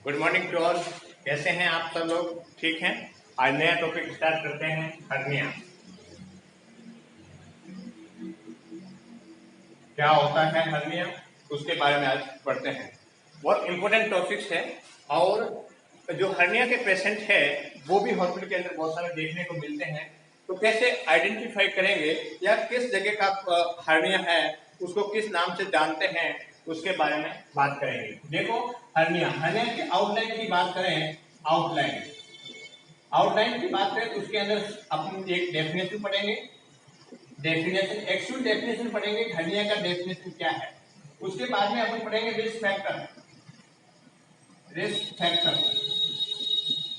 Good morning to all. कैसे हैं आप सब लोग? ठीक हैं? आज नया टॉपिक स्टार्ट करते हैं, हर्निया। क्या होता है हर्निया, उसके बारे में आज पढ़ते हैं। बहुत इंपॉर्टेंट टॉपिक्स है। और जो हर्निया के पेशेंट है वो भी हॉस्पिटल के अंदर बहुत सारे देखने को मिलते हैं। तो कैसे आइडेंटिफाई करेंगे या किस जगह का हर्निया है, उसको किस नाम से जानते हैं, उसके बारे में बात करेंगे। देखो, हर्निया की आउटलाइन की बात करें, आउटलाइन की बात करें तो उसके अंदर अपन एक डेफिनेशन पढ़ेंगे। एक्चुअल डेफिनेशन पढ़ेंगे, हर्निया का डेफिनेशन क्या है। उसके बाद में अपन पढ़ेंगे रिस्क फैक्टर।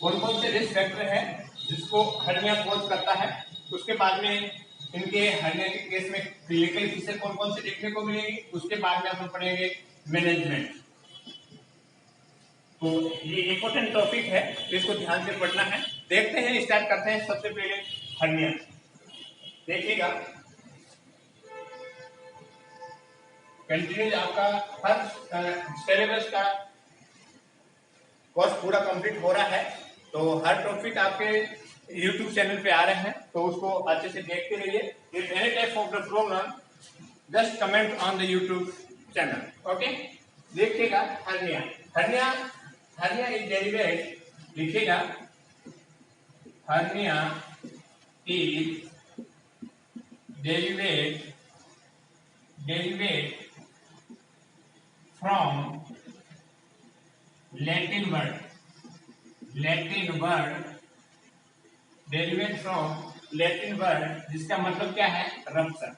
कौन कौन से रिस्क फैक्टर है जिसको हर्निया कॉज करता है। उसके बाद में इनके हर्निया के केस में क्लिनिकल फीचर कौन कौन से देखने को मिलेंगे। उसके बाद में अपन पढ़ेंगे मैनेजमेंट। तो ये इंपॉर्टेंट टॉपिक है, इसको ध्यान से पढ़ना है। देखते हैं, स्टार्ट करते हैं। सबसे पहले हर्निया देखिएगा, कंटिन्यूज आपका हर सिलेबस का कोर्स पूरा कंप्लीट हो रहा है। तो हर टॉपिक आपके YouTube चैनल पे आ रहे हैं, तो उसको अच्छे से देखते रहिए। If any type of the problem, just comment on the YouTube channel. Okay, देखिएगा हर्निया इज डेरिवेट। लिखिएगा, hernia is derivative from Latin word derivative from Latin word, जिसका मतलब क्या है? रप्चर।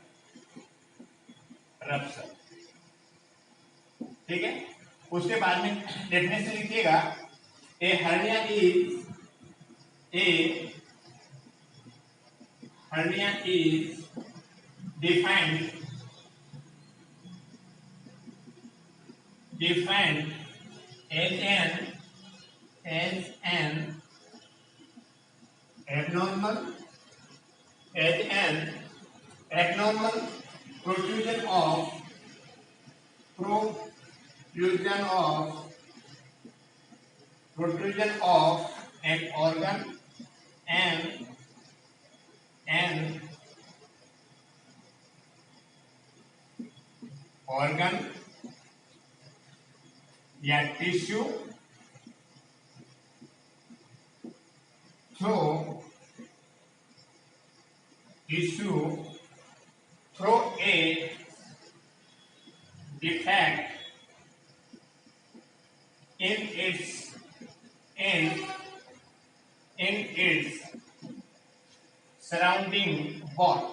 ठीक है। उसके बाद में डेफिनेशन लिखिएगा, a hernia is defined as an abnormal protrusion of an organ या tissue through a defect in its surrounding wall,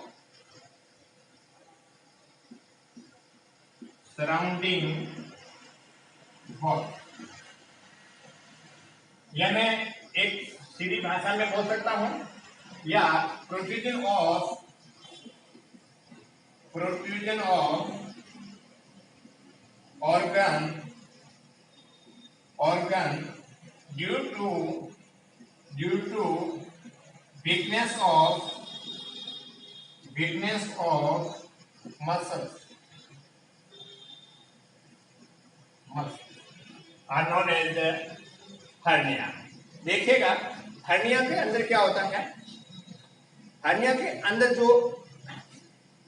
या मैं एक सीधी भाषा में बोल सकता हूं, या protrusion of organ due to weakness of muscles are known as the hernia। देखिएगा, हर्निया के अंदर क्या होता है। हर्निया के अंदर जो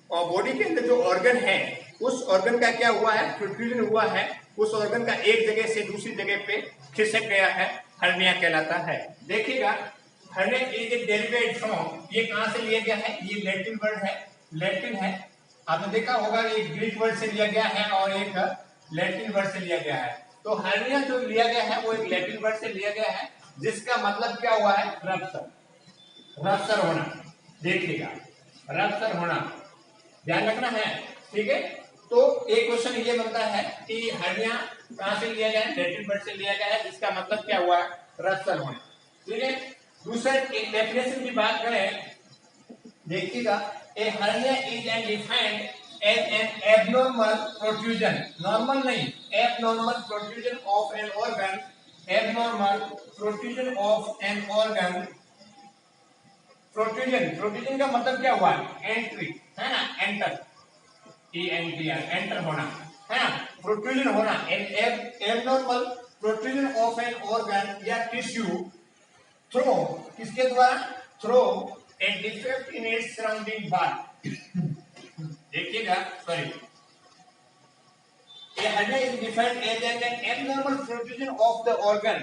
बॉडी के अंदर जो ऑर्गन है, उस ऑर्गन का क्या हुआ है? प्रोट्रूजन हुआ है। उस ऑर्गन का एक जगह से दूसरी जगह पे खिसक गया है, हर्निया कहलाता है। देखिएगा, hernia is a derivative from, ये कहां से लिया गया है? ये लैटिन वर्ड है, लैटिन है। आपने देखा होगा, एक ग्रीक वर्ड से लिया गया है और एक लैटिन वर्ड से लिया गया है। तो हर्निया जो लिया गया है वो एक लैटिन वर्ड से लिया गया है, जिसका मतलब क्या हुआ है? रप्चर होना। देखिएगा, रप्चर होना ध्यान रखना है, ठीक है। तो एक क्वेश्चन ये बनता है कि हर्निया कहां से लिया गया है? लैटिन वर्ड से लिया गया है, जिसका मतलब क्या हुआ? रप्चर होना। ठीक है। दूसरा एक डेफिनेशन की बात करें, देखिएगा, a hernia is an defined as an abnormal protrusion, normal नहीं, abnormal protrusion of an organ, protrusion का मतलब क्या हुआ? एंट्री, है ना, एंटर, एंटर होना, है ना, प्रोट्रूजन होना। Abnormal protrusion of an organ या टिश्यू थ्रो, किसके द्वारा? Through a defect in its surrounding wall. देखिएगा, sorry, a hernia is defined as an abnormal protrusion of the organ,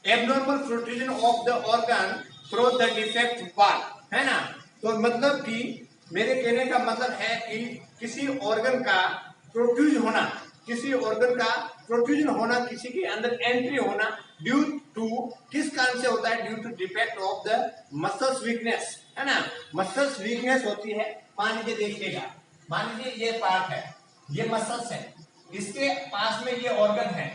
abnormal protrusion of the organ through the defect wall, है ना? तो मतलब कि मेरे कहने का मतलब है कि किसी ऑर्गन का प्रोट्रूज होना, किसी ऑर्गन का प्रोट्रूजन होना, किसी के अंदर एंट्री होना ड्यू टू, किस कारण से होता है? Due to defect of the muscles weakness, है ना? मसल्स वीकनेस होती है। मान लीजिए, देखिएगा, मान लीजिए ये पार्ट है, ये मसल्स है, इसके पास में ये ऑर्गन है।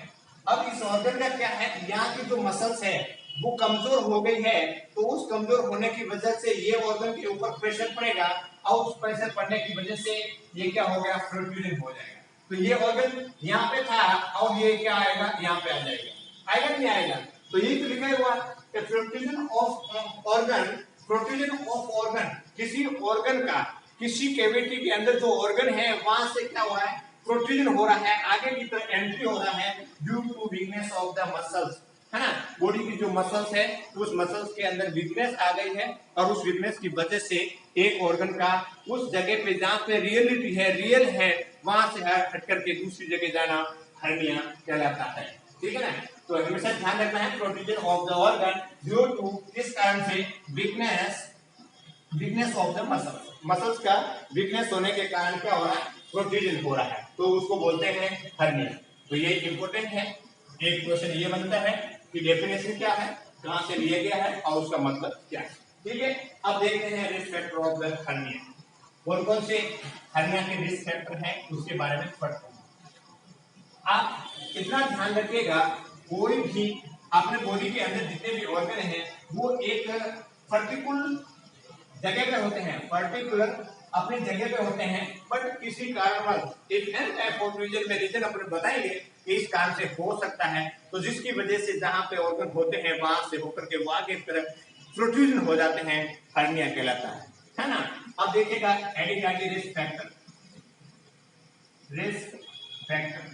अब इस ऑर्गन का क्या है, यहाँ की जो मसल्स है वो कमजोर हो गई है, तो उस कमजोर होने की वजह से ये ऑर्गन के ऊपर प्रेशर पड़ेगा, और उस प्रेशर पड़ने की वजह से ये क्या हो गया? प्रोट्रूजन हो जाएगा। तो ये ऑर्गन यहाँ पे था और ये क्या आएगा? यहाँ पे आ जाएगा। आएगा नहीं आएगा? तो यही तो लिखा हुआ कि protrusion of organ, protrusion of organ, किसी ऑर्गन का किसी कैविटी के अंदर जो ऑर्गन है वहां से क्या हुआ है? प्रोट्रूजन हो रहा है, आगे की तरफ एंट्री हो रहा है due to weakness of the muscles, है ना? बॉडी की जो मसल्स है उस मसल्स के अंदर वीकनेस आ गई है, और उस वीकनेस की वजह से एक ऑर्गन का उस जगह पे जहां पे रियलिटी है, रियल है, वहां से हट करके दूसरी जगह जाना हर्निया कहलाता है। ठीक है ना? तो हमेशा ध्यान रखना है, protrusion of the organ due to, किस कारण से? Weakness, weakness of the muscles, muscles का वीकनेस होने के कारण क्या हो रहा है? प्रोट्रूजन हो रहा है, तो उसको बोलते हैं हर्निया। तो ये इंपॉर्टेंट है। एक क्वेश्चन ये बनता है कि डेफिनेशन क्या है, कहां से लिया गया है और उसका मतलब क्या है। ठीक है, अब देखते हैं risk factor of the hernia. कौन कौन से हर्निया के रिस्क फैक्टर हैं उसके बारे में पढ़ते हैं। आप इतना ध्यान रखिएगा, कोई भी अपने बॉडी के अंदर जितने भी ऑर्गन हैं वो एक पर्टिकुलर जगह पे होते हैं, पर्टिकुलर अपनी जगह पे होते हैं, बट किसी कारणवश एक एन टाइप ऑफ रीजन में रीजन अपने बताएंगे कि इस कारण से हो सकता है, तो जिसकी वजह से जहां पे ऑर्गन होते हैं वहां से होकर के वो आगे की तरफ प्रोट्रूजन हो जाते हैं, हर्निया कहलाता है ना? अब देखिएगा heading risk factor, risk factor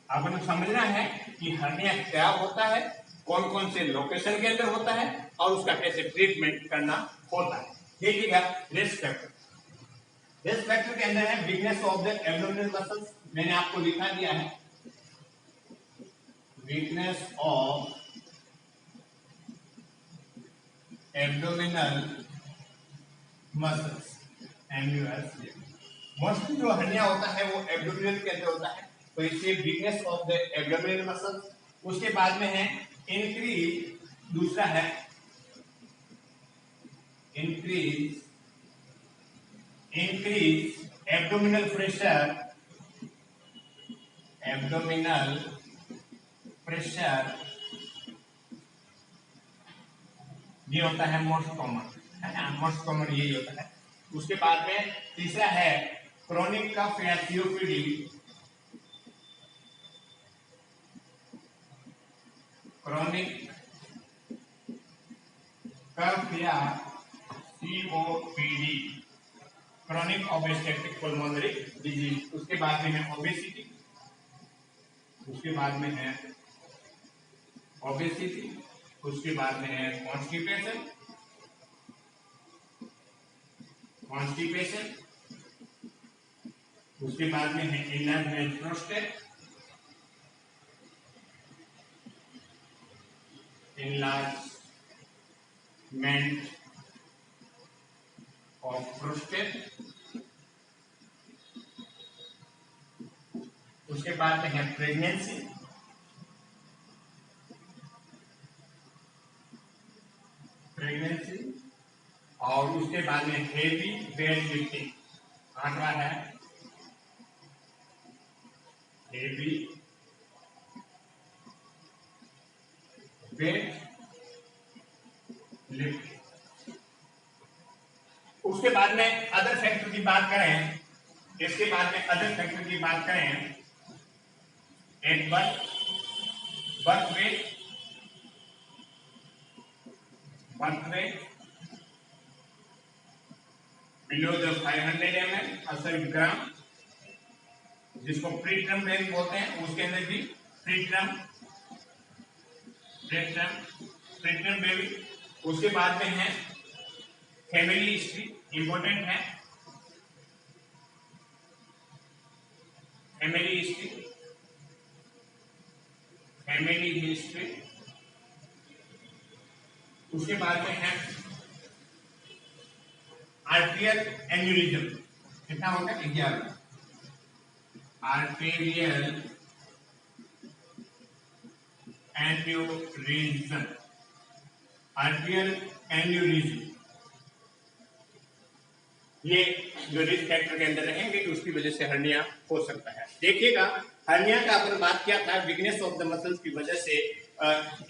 आपको समझना है कि हर्निया क्या होता है, कौन कौन से लोकेशन के अंदर होता है और उसका कैसे ट्रीटमेंट करना होता है। देखिएगा रिस्क फैक्टर, रिस्क फैक्टर के अंदर है weakness of the abdominal muscles, मैंने आपको लिखा दिया है, weakness of abdominal muscles, MUS. Mostly जो हर्निया होता है वो एब्डोमिनल के अंदर होता है, तो इसलिए weakness of the abdominal muscles. उसके बाद में है इंक्रीज, दूसरा है increase abdominal pressure, abdominal pressure ये होता है मोस्ट कॉमन, है ना? मोस्ट कॉमन यही होता है। उसके बाद में तीसरा है क्रोनिक कफ या सीओपीडी, क्रोनिक कफ या COPD, chronic obstructive pulmonary disease. उसके बाद में है ओबेसिटी, उसके बाद में है ओबेसिटी, उसके बाद में है कॉन्स्टिपेशन, कॉन्स्टिपेशन, उसके बाद में है इनर्वेंट प्रोस्टेट, enlargement of prostate, उसके बाद में है प्रेगनेंसी, और उसके बाद में हेवी वेट लिफ्टिंग, आठवां है हेवी वेट लिफ्टिंग। उसके बाद में अदर फैक्टर की बात करें, इसके बाद में अदर फैक्टर की बात करें, एक birth weight below the 500 ml, ग्राम, जिसको प्रीटर्म बेबी बोलते हैं, उसके अंदर भी प्रीटर्म बेबी। उसके बाद में है फैमिली हिस्ट्री, इंपॉर्टेंट है फैमिली हिस्ट्री। उसके बाद में है आर्टेरियल एन्यूरिज्म। कितना होगा? 11। आर्टेरियल एन्यूरिज्म ये जो रिस्क फैक्टर के अंदर रहेंगे तो उसकी वजह से हर्निया हो सकता है। देखिएगा, हर्निया का अपन बात किया था, वीकनेस ऑफ द मसल्स की वजह से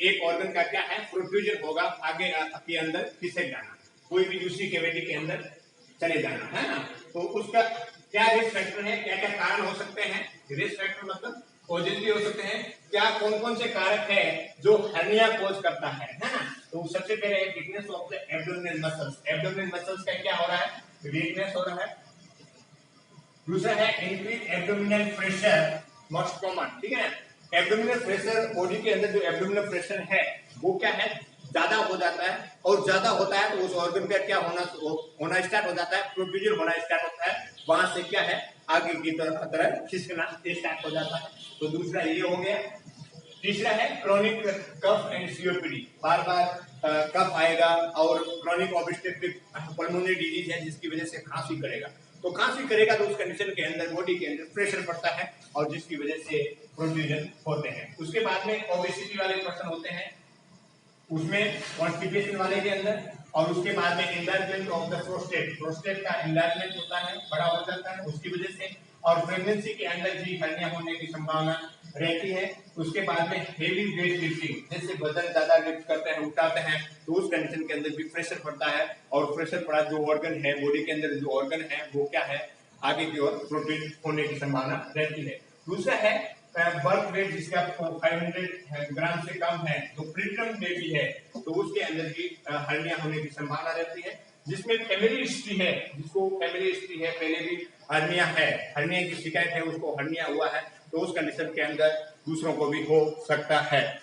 एक ऑर्गन का क्या है, प्रोट्रूजन होगा, आगे के अंदर खिसक जाना, कोई भी दूसरी कैविटी के अंदर चले जाना, है ना। तो उसका क्या रिस्क फैक्टर है, क्या क्या कारण हो सकते हैं? रिस्क फैक्टर मतलब कॉजेज भी हो सकते हैं। क्या कौन कौन से कारक है जो हर्निया कॉज करता है ना। तो सबसे पहले weakness of the abdominal muscles. Abdominal muscles का क्या हो रहा है? वीकनेस हो रहा है। दूसरा है increase abdominal pressure, most common, ठीक है। एब्डोमिनल प्रेशर, बॉडी के अंदर जो एब्डोमिनल प्रेशर है वो क्या है, ज्यादा हो जाता है, और ज्यादा होता है तो उस ऑर्गन का क्या होना स्टार्ट हो जाता है, प्रोट्रूजन होना स्टार्ट होता है, वहां से क्या है, आगे की तरफ खिसकना स्टार्ट हो जाता है। तो दूसरा ये हो गया। तीसरा है क्रोनिक कफ एंड सीओपीडी, बार बार कफ आएगा, और क्रोनिक ऑब्स्ट्रक्टिव पल्मोनरी डिजीज है जिसकी वजह से खांसी करेगा। तो खांसी करेगा तो उस कंडीशन के अंदर बॉडी के अंदर प्रेशर पड़ता है और जिसकी वजह से प्रोट्रूजन होते हैं। उसके बाद में ओबेसिटी वाले पर्सन होते हैं, उसमें कॉन्स्टिपेशन वाले के अंदर, और उसके बाद में एनलार्जमेंट ऑफ द प्रोस्टेट का एनलार्जमेंट होता है, बड़ा हो जाता है उसकी वजह से, और प्रेगनेंसी के अंदर भी हर्निया होने की संभावना रहती है। उसके बाद में हेवी वेट लिफ्टिंग, जैसे वजन ज्यादा लिफ्ट करते हैं, उठाते हैं, तो उस कंडीशन के अंदर भी प्रेशर पड़ता है, और प्रेशर पड़ा जो ऑर्गन है, बॉडी के अंदर जो ऑर्गन है वो क्या है, आगे की ओर प्रोट्रूड होने की संभावना रहती है। दूसरा है बर्थ वेट, जिसका 500 ग्राम से कम है, तो प्रीटर्म बेबी है, तो उसके अंदर भी हर्निया होने की संभावना रहती है। जिसमें फैमिली हिस्ट्री है, जिसको फैमिली हिस्ट्री है, पहले भी हर्निया है, हर्निया की शिकायत है, उसको हर्निया हुआ है, तो उस कंडीशन के अंदर दूसरों को भी हो सकता है।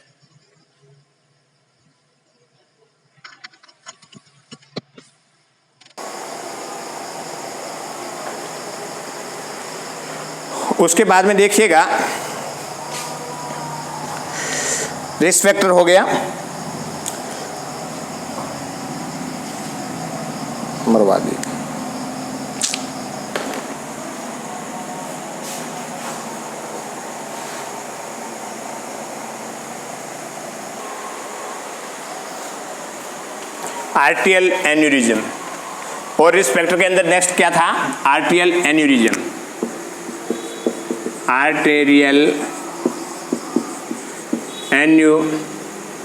उसके बाद में देखिएगा, रिस्क फैक्टर हो गया, मरवा दी। आर्टेरियल एन्यूरिज्म, और रिस्क फैक्टर के अंदर नेक्स्ट क्या था, arterial aneurysm. Arterial aneurysm,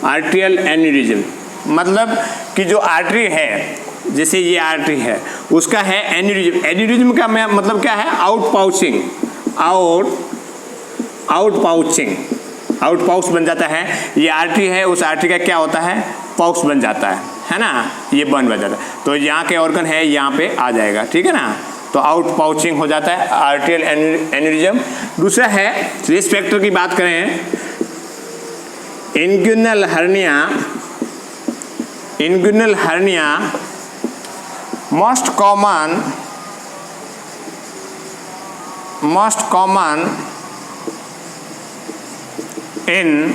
arterial aneurysm मतलब कि जो आर्टरी है, जैसे ये आर्टरी है, उसका है एन्यूरिज्म। एन्यूरिज्म का मतलब क्या है, आउट पाउच बन जाता है। ये आर्टरी है, उस आर्टरी का क्या होता है, पाउच बन जाता है ना, ये बन जाता है। तो यहाँ के ऑर्गन है यहाँ पे आ जाएगा, ठीक है ना, तो आउट पाउचिंग हो जाता है, आर्टेरियल एन्यूरिज्म। दूसरा है, रिस्क फैक्टर की बात करें, inguinal hernia most common in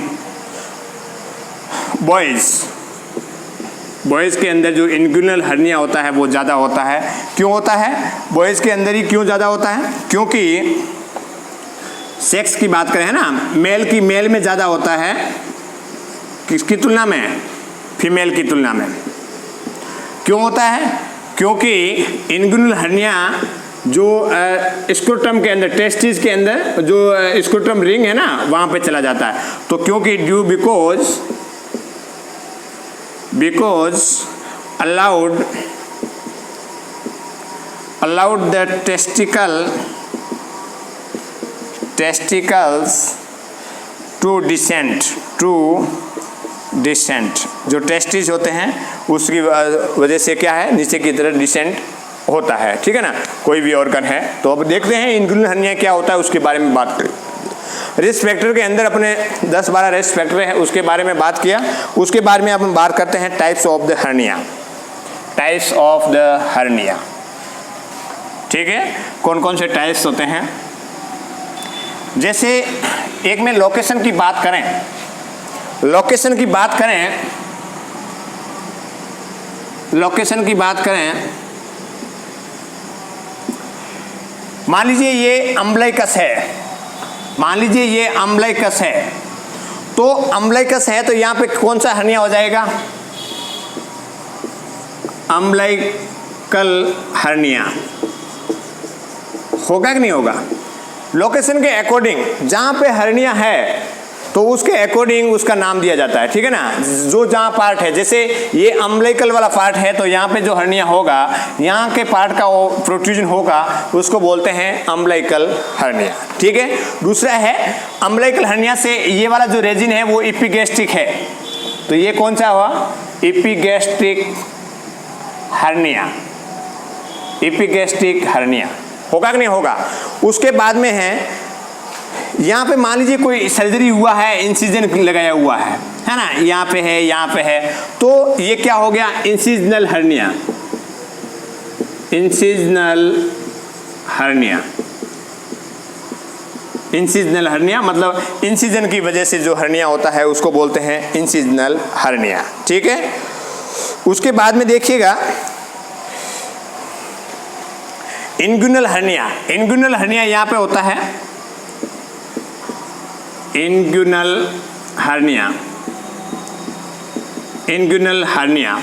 boys के अंदर जो इंग्यूनल हर्निया होता है वो ज़्यादा होता है। क्यों होता है, बॉयज़ के अंदर ही क्यों ज़्यादा होता है, क्योंकि सेक्स की बात करें है ना, मेल में ज़्यादा होता है, किसकी तुलना में, फीमेल की तुलना में। क्यों होता है, क्योंकि इंग्यूनल हर्निया जो स्क्रोटम के अंदर, टेस्टिस के अंदर जो स्क्रोटम रिंग है ना, वहाँ पे चला जाता है। तो क्योंकि because allowed the testicles to descend, जो टेस्टिस होते हैं उसकी वजह से क्या है, नीचे की तरफ डिसेंट होता है, ठीक है ना, कोई भी ऑर्गन है। तो अब देखते हैं इंग्युलर हर्निया क्या होता है, उसके बारे में बात करें। रिस्क फैक्टर के अंदर अपने 10-12 रिस्क फैक्टर है, उसके बारे में बात किया। उसके बारे में अपन बात करते हैं types of the hernia. Types of the hernia, ठीक है, कौन कौन से टाइप्स होते हैं। जैसे एक में लोकेशन की बात करें, लोकेशन की बात करें, लोकेशन की बात करें, मान लीजिए ये अम्बलाइकस है, मान लीजिए ये अम्बलाइकस है, तो अम्बलाइकस है तो यहां पे कौन सा हर्निया हो जाएगा, अम्बलाइकल हर्निया होगा कि नहीं होगा। लोकेशन के अकॉर्डिंग जहां पे हर्निया है तो उसके अकॉर्डिंग उसका नाम दिया जाता है, ठीक है ना। जो जहाँ पार्ट है, जैसे ये अम्बलाइकल वाला पार्ट है तो यहाँ पे जो हर्निया होगा, यहाँ के पार्ट का वो प्रोट्रूजन होगा, उसको बोलते हैं अम्बलाइकल हर्निया, ठीक है। दूसरा है अम्बलाइकल हर्निया से ये वाला जो रीजन है वो एपिगैस्ट्रिक है, तो ये कौन सा हुआ, एपिगैस्ट्रिक हर्निया, एपिगैस्ट्रिक हर्निया होगा कि नहीं होगा। उसके बाद में है यहाँ पे मान लीजिए कोई सर्जरी हुआ है, इंसिजन लगाया हुआ है ना, यहाँ पे है, यहाँ पे है, तो ये क्या हो गया, incisional hernia, incisional hernia, incisional hernia मतलब इंसिजन की वजह से जो हर्निया होता है उसको बोलते हैं इंसिजनल हर्निया, ठीक है। उसके बाद में देखिएगा इंग्युनल हर्निया, इंग्युनल हर्निया यहाँ पे होता है, इंग्युनल हर्निया, इंग्युनल हर्निया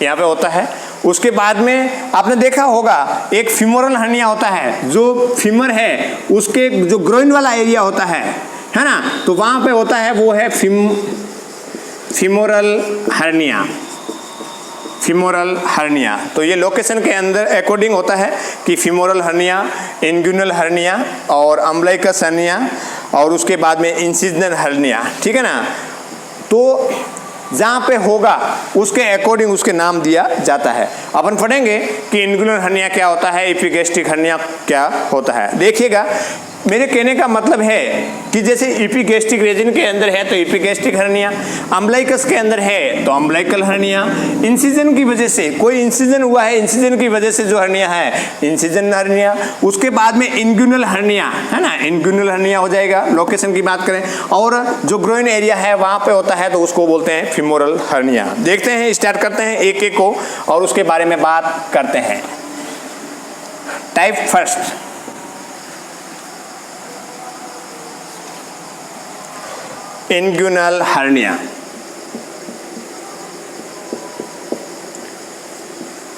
यहाँ पे होता है। उसके बाद में आपने देखा होगा एक फीमोरल हर्निया होता है, जो फीमर है उसके जो ग्रोइन वाला एरिया होता है ना, तो वहाँ पे होता है, वो है फीमोरल हर्निया, फीमोरल हर्निया। तो ये लोकेशन के अंदर अकॉर्डिंग होता है कि फीमोरल हर्निया, इंग्युनल हर्निया और अम्बलाइकस हर्निया और उसके बाद में इंसिजनल हर्निया, ठीक है ना। तो जहाँ पे होगा उसके अकॉर्डिंग उसके नाम दिया जाता है। अपन पढ़ेंगे कि इंग्युलर हर्निया क्या होता है, एपिगैस्ट्रिक हर्निया क्या होता है। देखिएगा मेरे कहने का मतलब है कि जैसे एपिगैस्ट्रिक रीजन के अंदर है तो एपिगैस्ट्रिक हर्निया, अम्बलाइकस के अंदर है तो अम्बलाइकल हर्निया, इंसिजन की वजह से कोई इंसिजन हुआ है, इंसिजन की वजह से जो हर्निया है इंसिजन हर्निया। उसके बाद में इंग्युनल हर्निया है ना, इंग्युनल हर्निया हो जाएगा लोकेशन की बात करें, और जो ग्रोइन एरिया है वहाँ पे होता है तो उसको बोलते हैं फीमोरल हर्निया। देखते हैं, स्टार्ट करते हैं एक एक को और उसके बारे में बात करते हैं। Type first, inguinal hernia,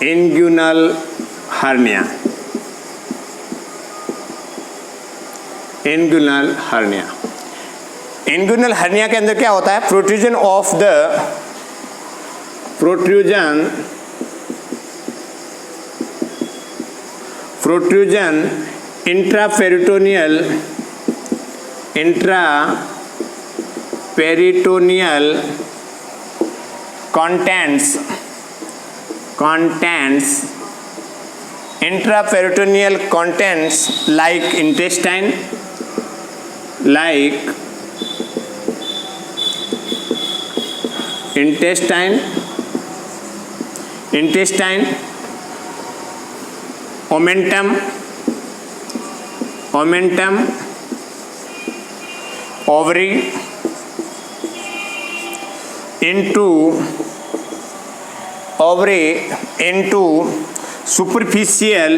inguinal hernia, inguinal hernia. Inguinal hernia के अंदर क्या होता है, protrusion of the protrusion intraperitoneal contents intraperitoneal contents like intestine, omentum, ovary, into superficial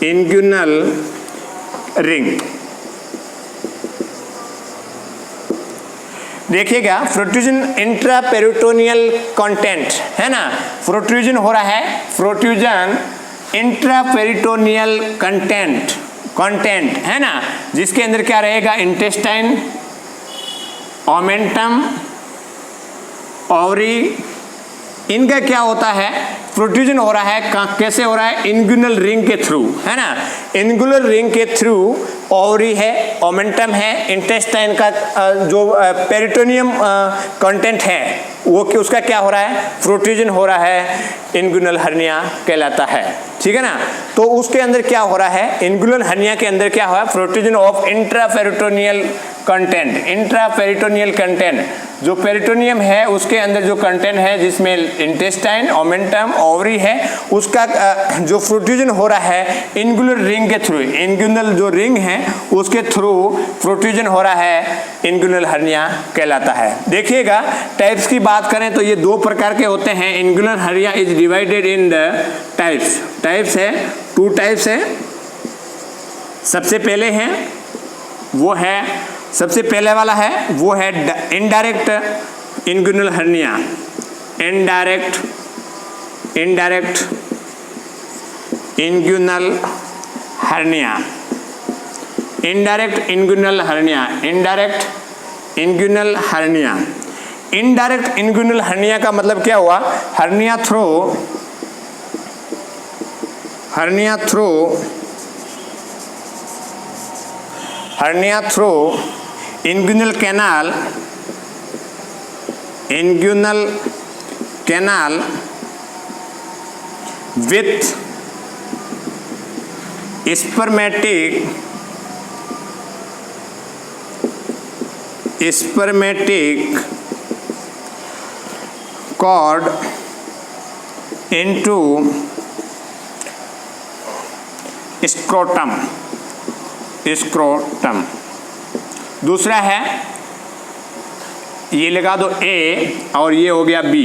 inguinal ring। देखिएगा प्रोट्रूजन इंट्रापेरिटोनियल कंटेंट है ना, प्रोट्रूजन हो रहा है, प्रोट्रूजन इंट्रापेरिटोनियल कंटेंट है ना, जिसके अंदर क्या रहेगा, इंटेस्टाइन, ओमेंटम, ओवरी, इनका क्या होता है, प्रोट्रूजन हो रहा है, कैसे हो रहा है, इंग्यूनल रिंग के थ्रू, है ना, इंग्यूनल रिंग के थ्रू ओवरी है, ओमेंटम है, इंटेस्टाइन का जो पेरिटोनियम कंटेंट है वो उसका क्या हो रहा है, प्रोट्रूजन हो रहा है, इंग्यूनल हर्निया कहलाता है, ठीक है ना। तो उसके अंदर क्या हो रहा है, इंग्यूनल हर्निया के अंदर क्या हुआ, protrusion of intraperitoneal content, intraperitoneal content, जो पेरिटोनियम है उसके अंदर जो कंटेंट है जिसमें इंटेस्टाइन, ओमेंटम, ओवरी है, उसका जो प्रोट्रूजन हो रहा है इंग्यूनल रिंग के थ्रू, इंग्यूनल जो रिंग है उसके थ्रू प्रोट्रूजन हो रहा है, इंग्यूनल हर्निया कहलाता है। देखिएगा टाइप्स की बात करें तो ये दो प्रकार के होते हैं, inguinal hernia is divided in the types, types है, 2 टाइप्स है। सबसे पहले है वो है, सबसे पहले वाला है वो है indirect inguinal hernia, indirect inguinal hernia, indirect inguinal hernia, indirect inguinal hernia. Indirect inguinal hernia का मतलब क्या हुआ, hernia through inguinal canal with spermatic cord into scrotum। दूसरा है, ये लगा दो A और ये हो गया B,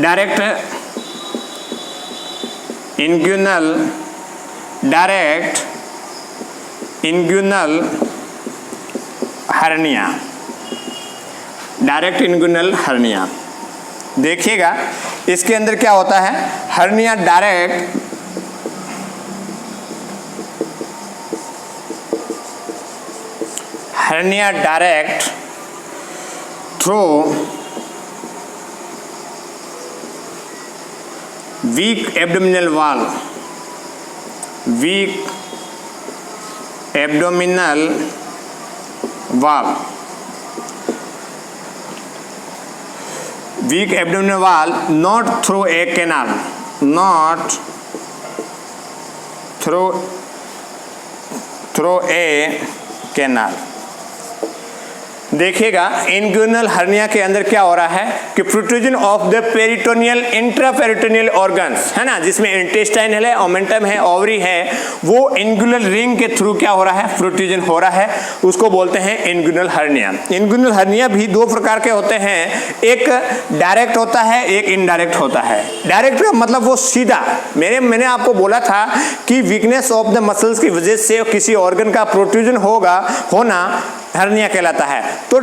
direct inguinal hernia, direct inguinal hernia. देखिएगा इसके अंदर क्या होता है, hernia direct through weak abdominal wall, weak abdominal wall, weak abdominal wall, not through a canal, not through a canal. देखिएगा इंग्यूनल हर्निया के अंदर क्या हो रहा है कि protrusion of the peritoneal intraperitoneal organs, है ना, जिसमें इंटेस्टाइन है, ओमेंटम है, ओवरी है, वो इंग्यूनल रिंग के थ्रू क्या हो रहा है, प्रोट्रूजन हो रहा है, उसको बोलते हैं इंग्यूनल हर्निया। इंग्यूनल हर्निया भी 2 प्रकार के होते हैं, एक डायरेक्ट होता है, एक इनडायरेक्ट होता है। डायरेक्ट का मतलब वो सीधा, मैंने आपको बोला था कि वीकनेस ऑफ द मसल्स की वजह से किसी ऑर्गन का प्रोट्रूजन होना हर्निया कहलाता है। तो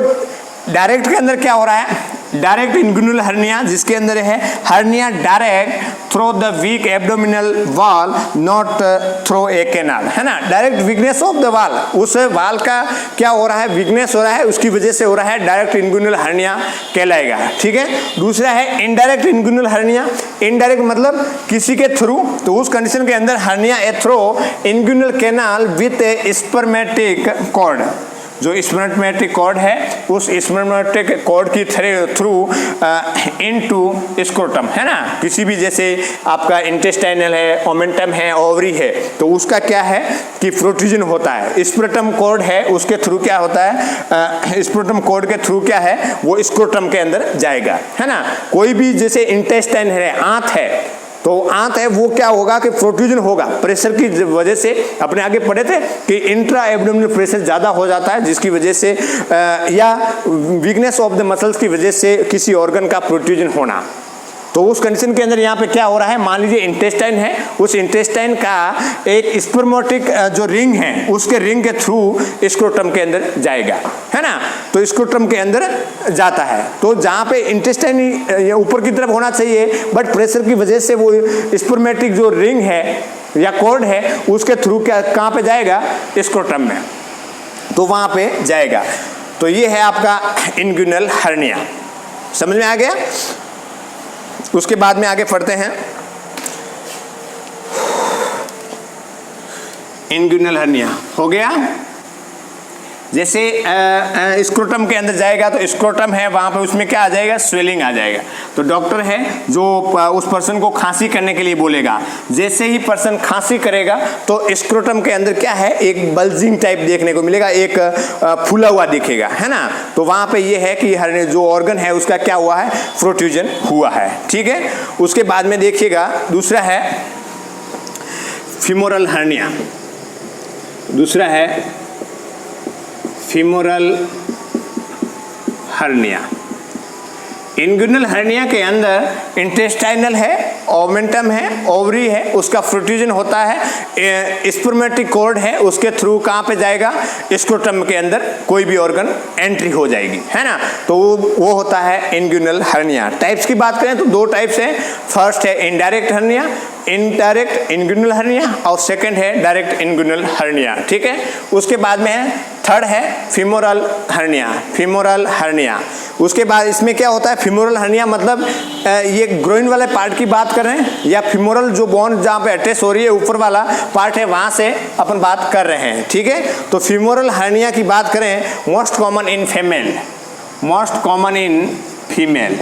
डायरेक्ट के अंदर क्या हो रहा है, डायरेक्ट इंग्यूनल हर्निया, जिसके अंदर है hernia direct through the weak abdominal wall, not through a canal, है ना, direct weakness of the wall, उस वॉल का क्या हो रहा है, वीकनेस हो रहा है, उसकी वजह से हो रहा है, डायरेक्ट इंग्यूनल हर्निया कहलाएगा, ठीक है। दूसरा है इनडायरेक्ट इंग्यूनल हर्निया, इनडायरेक्ट मतलब किसी के थ्रू, तो उस कंडीशन के अंदर hernia a through inguinal canal with a spermatic cord, जो स्पर्मेटिक कॉर्ड है उस स्पर्मेटिक कॉर्ड की थ्रू इनटू स्क्रोटम, है ना, किसी भी जैसे आपका इंटेस्टाइनल है, ओमेंटम है, ओवरी है, तो उसका क्या है कि प्रोट्रूजन होता है, स्क्रोटम कॉर्ड है उसके थ्रू क्या होता है, स्क्रोटम कॉर्ड के थ्रू क्या है, वो स्क्रोटम के अंदर जाएगा, है ना। कोई भी जैसे इंटेस्टाइन है, आंत है, तो आंत है वो क्या होगा कि प्रोट्रूजन होगा, प्रेशर की वजह से, अपने आगे पढ़े थे कि इंट्रा एब्डोमिनल प्रेशर ज़्यादा हो जाता है, जिसकी वजह से या वीकनेस ऑफ द मसल्स की वजह से किसी ऑर्गन का प्रोट्रूजन होना। तो उस कंडीशन के अंदर यहाँ पे क्या हो रहा है, मान लीजिए इंटेस्टाइन है, उस इंटेस्टाइन का एक स्पर्मेटिक जो रिंग है उसके रिंग के थ्रू स्क्रोटम के अंदर जाएगा, है ना, तो स्क्रोटम के अंदर जाता है। तो जहाँ पे इंटेस्टाइन ऊपर की तरफ होना चाहिए, बट प्रेशर की वजह से वो स्पर्मेटिक जो रिंग है या कॉर्ड है उसके थ्रू क्या कहाँ पे जाएगा, स्क्रोटम में, तो वहाँ पे जाएगा। तो ये है आपका इंग्यूनल हर्निया, समझ में आ गया। उसके बाद में आगे पढ़ते हैं इंग्यूनल हर्निया। हो गया। जैसे स्क्रोटम के अंदर जाएगा तो स्क्रोटम है वहाँ पे, उसमें क्या आ जाएगा, स्वेलिंग आ जाएगा। तो डॉक्टर है जो उस पर्सन को खांसी करने के लिए बोलेगा, जैसे ही पर्सन खांसी करेगा तो स्क्रोटम के अंदर क्या है, एक बल्जिंग टाइप देखने को मिलेगा, एक फूला हुआ दिखेगा, है ना। तो वहाँ पे ये है कि हर जो ऑर्गन है उसका क्या हुआ है, प्रोट्रूजन हुआ है, ठीक है। उसके बाद में देखिएगा दूसरा है फीमोरल हर्निया। दूसरा है फीमोरल हर्निया। इंग्यूनल हर्निया के अंदर इंटेस्टाइनल है, ओमेंटम है, ओवरी है, उसका प्रोट्रूजन होता है, स्पर्मेटिक कॉर्ड है, उसके थ्रू कहाँ पे जाएगा, स्क्रोटम के अंदर कोई भी ऑर्गन एंट्री हो जाएगी, है ना। तो वो होता है इंग्यूनल हर्निया। टाइप्स की बात करें तो दो टाइप्स है। फर्स्ट है indirect hernia, indirect inguinal hernia, और सेकंड है डायरेक्ट इंग्यूनल हर्निया, ठीक है। उसके बाद में है थर्ड है फीमोरल हर्निया, फीमोरल हर्निया। उसके बाद इसमें क्या होता है, फीमोरल हर्निया मतलब ये ग्रोइन वाले पार्ट की बात कर रहे हैं, या फीमोरल जो बोन जहाँ पे अटैच हो रही है ऊपर वाला पार्ट है वहाँ से अपन बात कर रहे हैं, ठीक है। तो फीमोरल हर्निया की बात करें, most common in female, most common in female,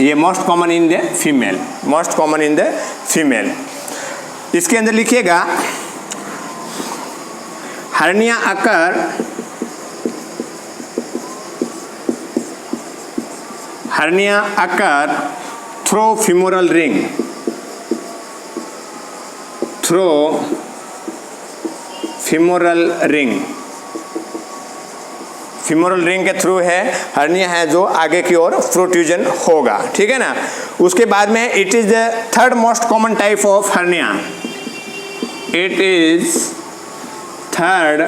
ये most common in the female, most common in the female. इसके अंदर लिखिएगा hernia occur through femoral ring, through femoral ring, femoral ring के थ्रू है hernia है जो आगे की ओर प्रोट्रूजन होगा, ठीक है ना। उसके बाद में it is the third most common type of hernia, it is third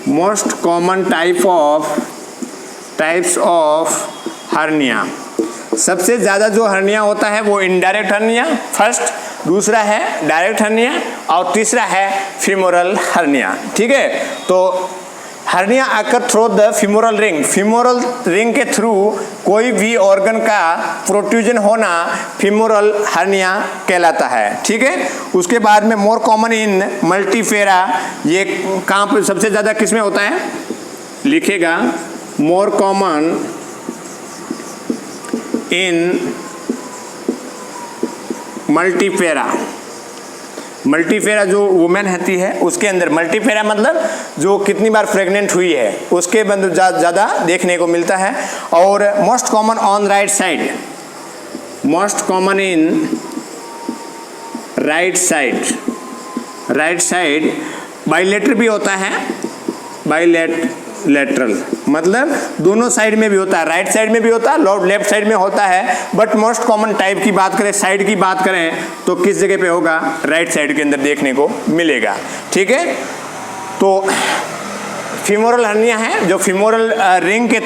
most common types of hernia. सबसे ज़्यादा जो हर्निया होता है वो इनडायरेक्ट हर्निया फर्स्ट, दूसरा है डायरेक्ट हर्निया, और तीसरा है फीमोरल हर्निया, ठीक है। तो hernia occur through the femoral ring, femoral ring के थ्रू कोई भी ऑर्गन का प्रोट्रूजन होना फीमोरल हर्निया कहलाता है, ठीक है। उसके बाद में मोर कॉमन इन मल्टीफेरा, ये कहाँ पर सबसे ज़्यादा किस में होता है, लिखेगा मोर कॉमन इन मल्टीफेरा। मल्टीफेरा जो वुमेन होती है उसके अंदर, मल्टीफेरा मतलब जो कितनी बार प्रेग्नेंट हुई है उसके अंदर ज़्यादा देखने को मिलता है। और most common on right side, most common in right side, right side bilateral भी होता है, बाइलेटरल मतलब दोनों साइड में भी होता है, राइट साइड में भी होता है, लेफ्ट साइड में होता है। बट मोस्ट कॉमन टाइप की बात करें, साइड की बात करें तो किस जगह पे होगा, राइट साइड के अंदर देखने को मिलेगा, ठीक है। तो फीमोरल हर्निया है जो फीमोरल रिंग के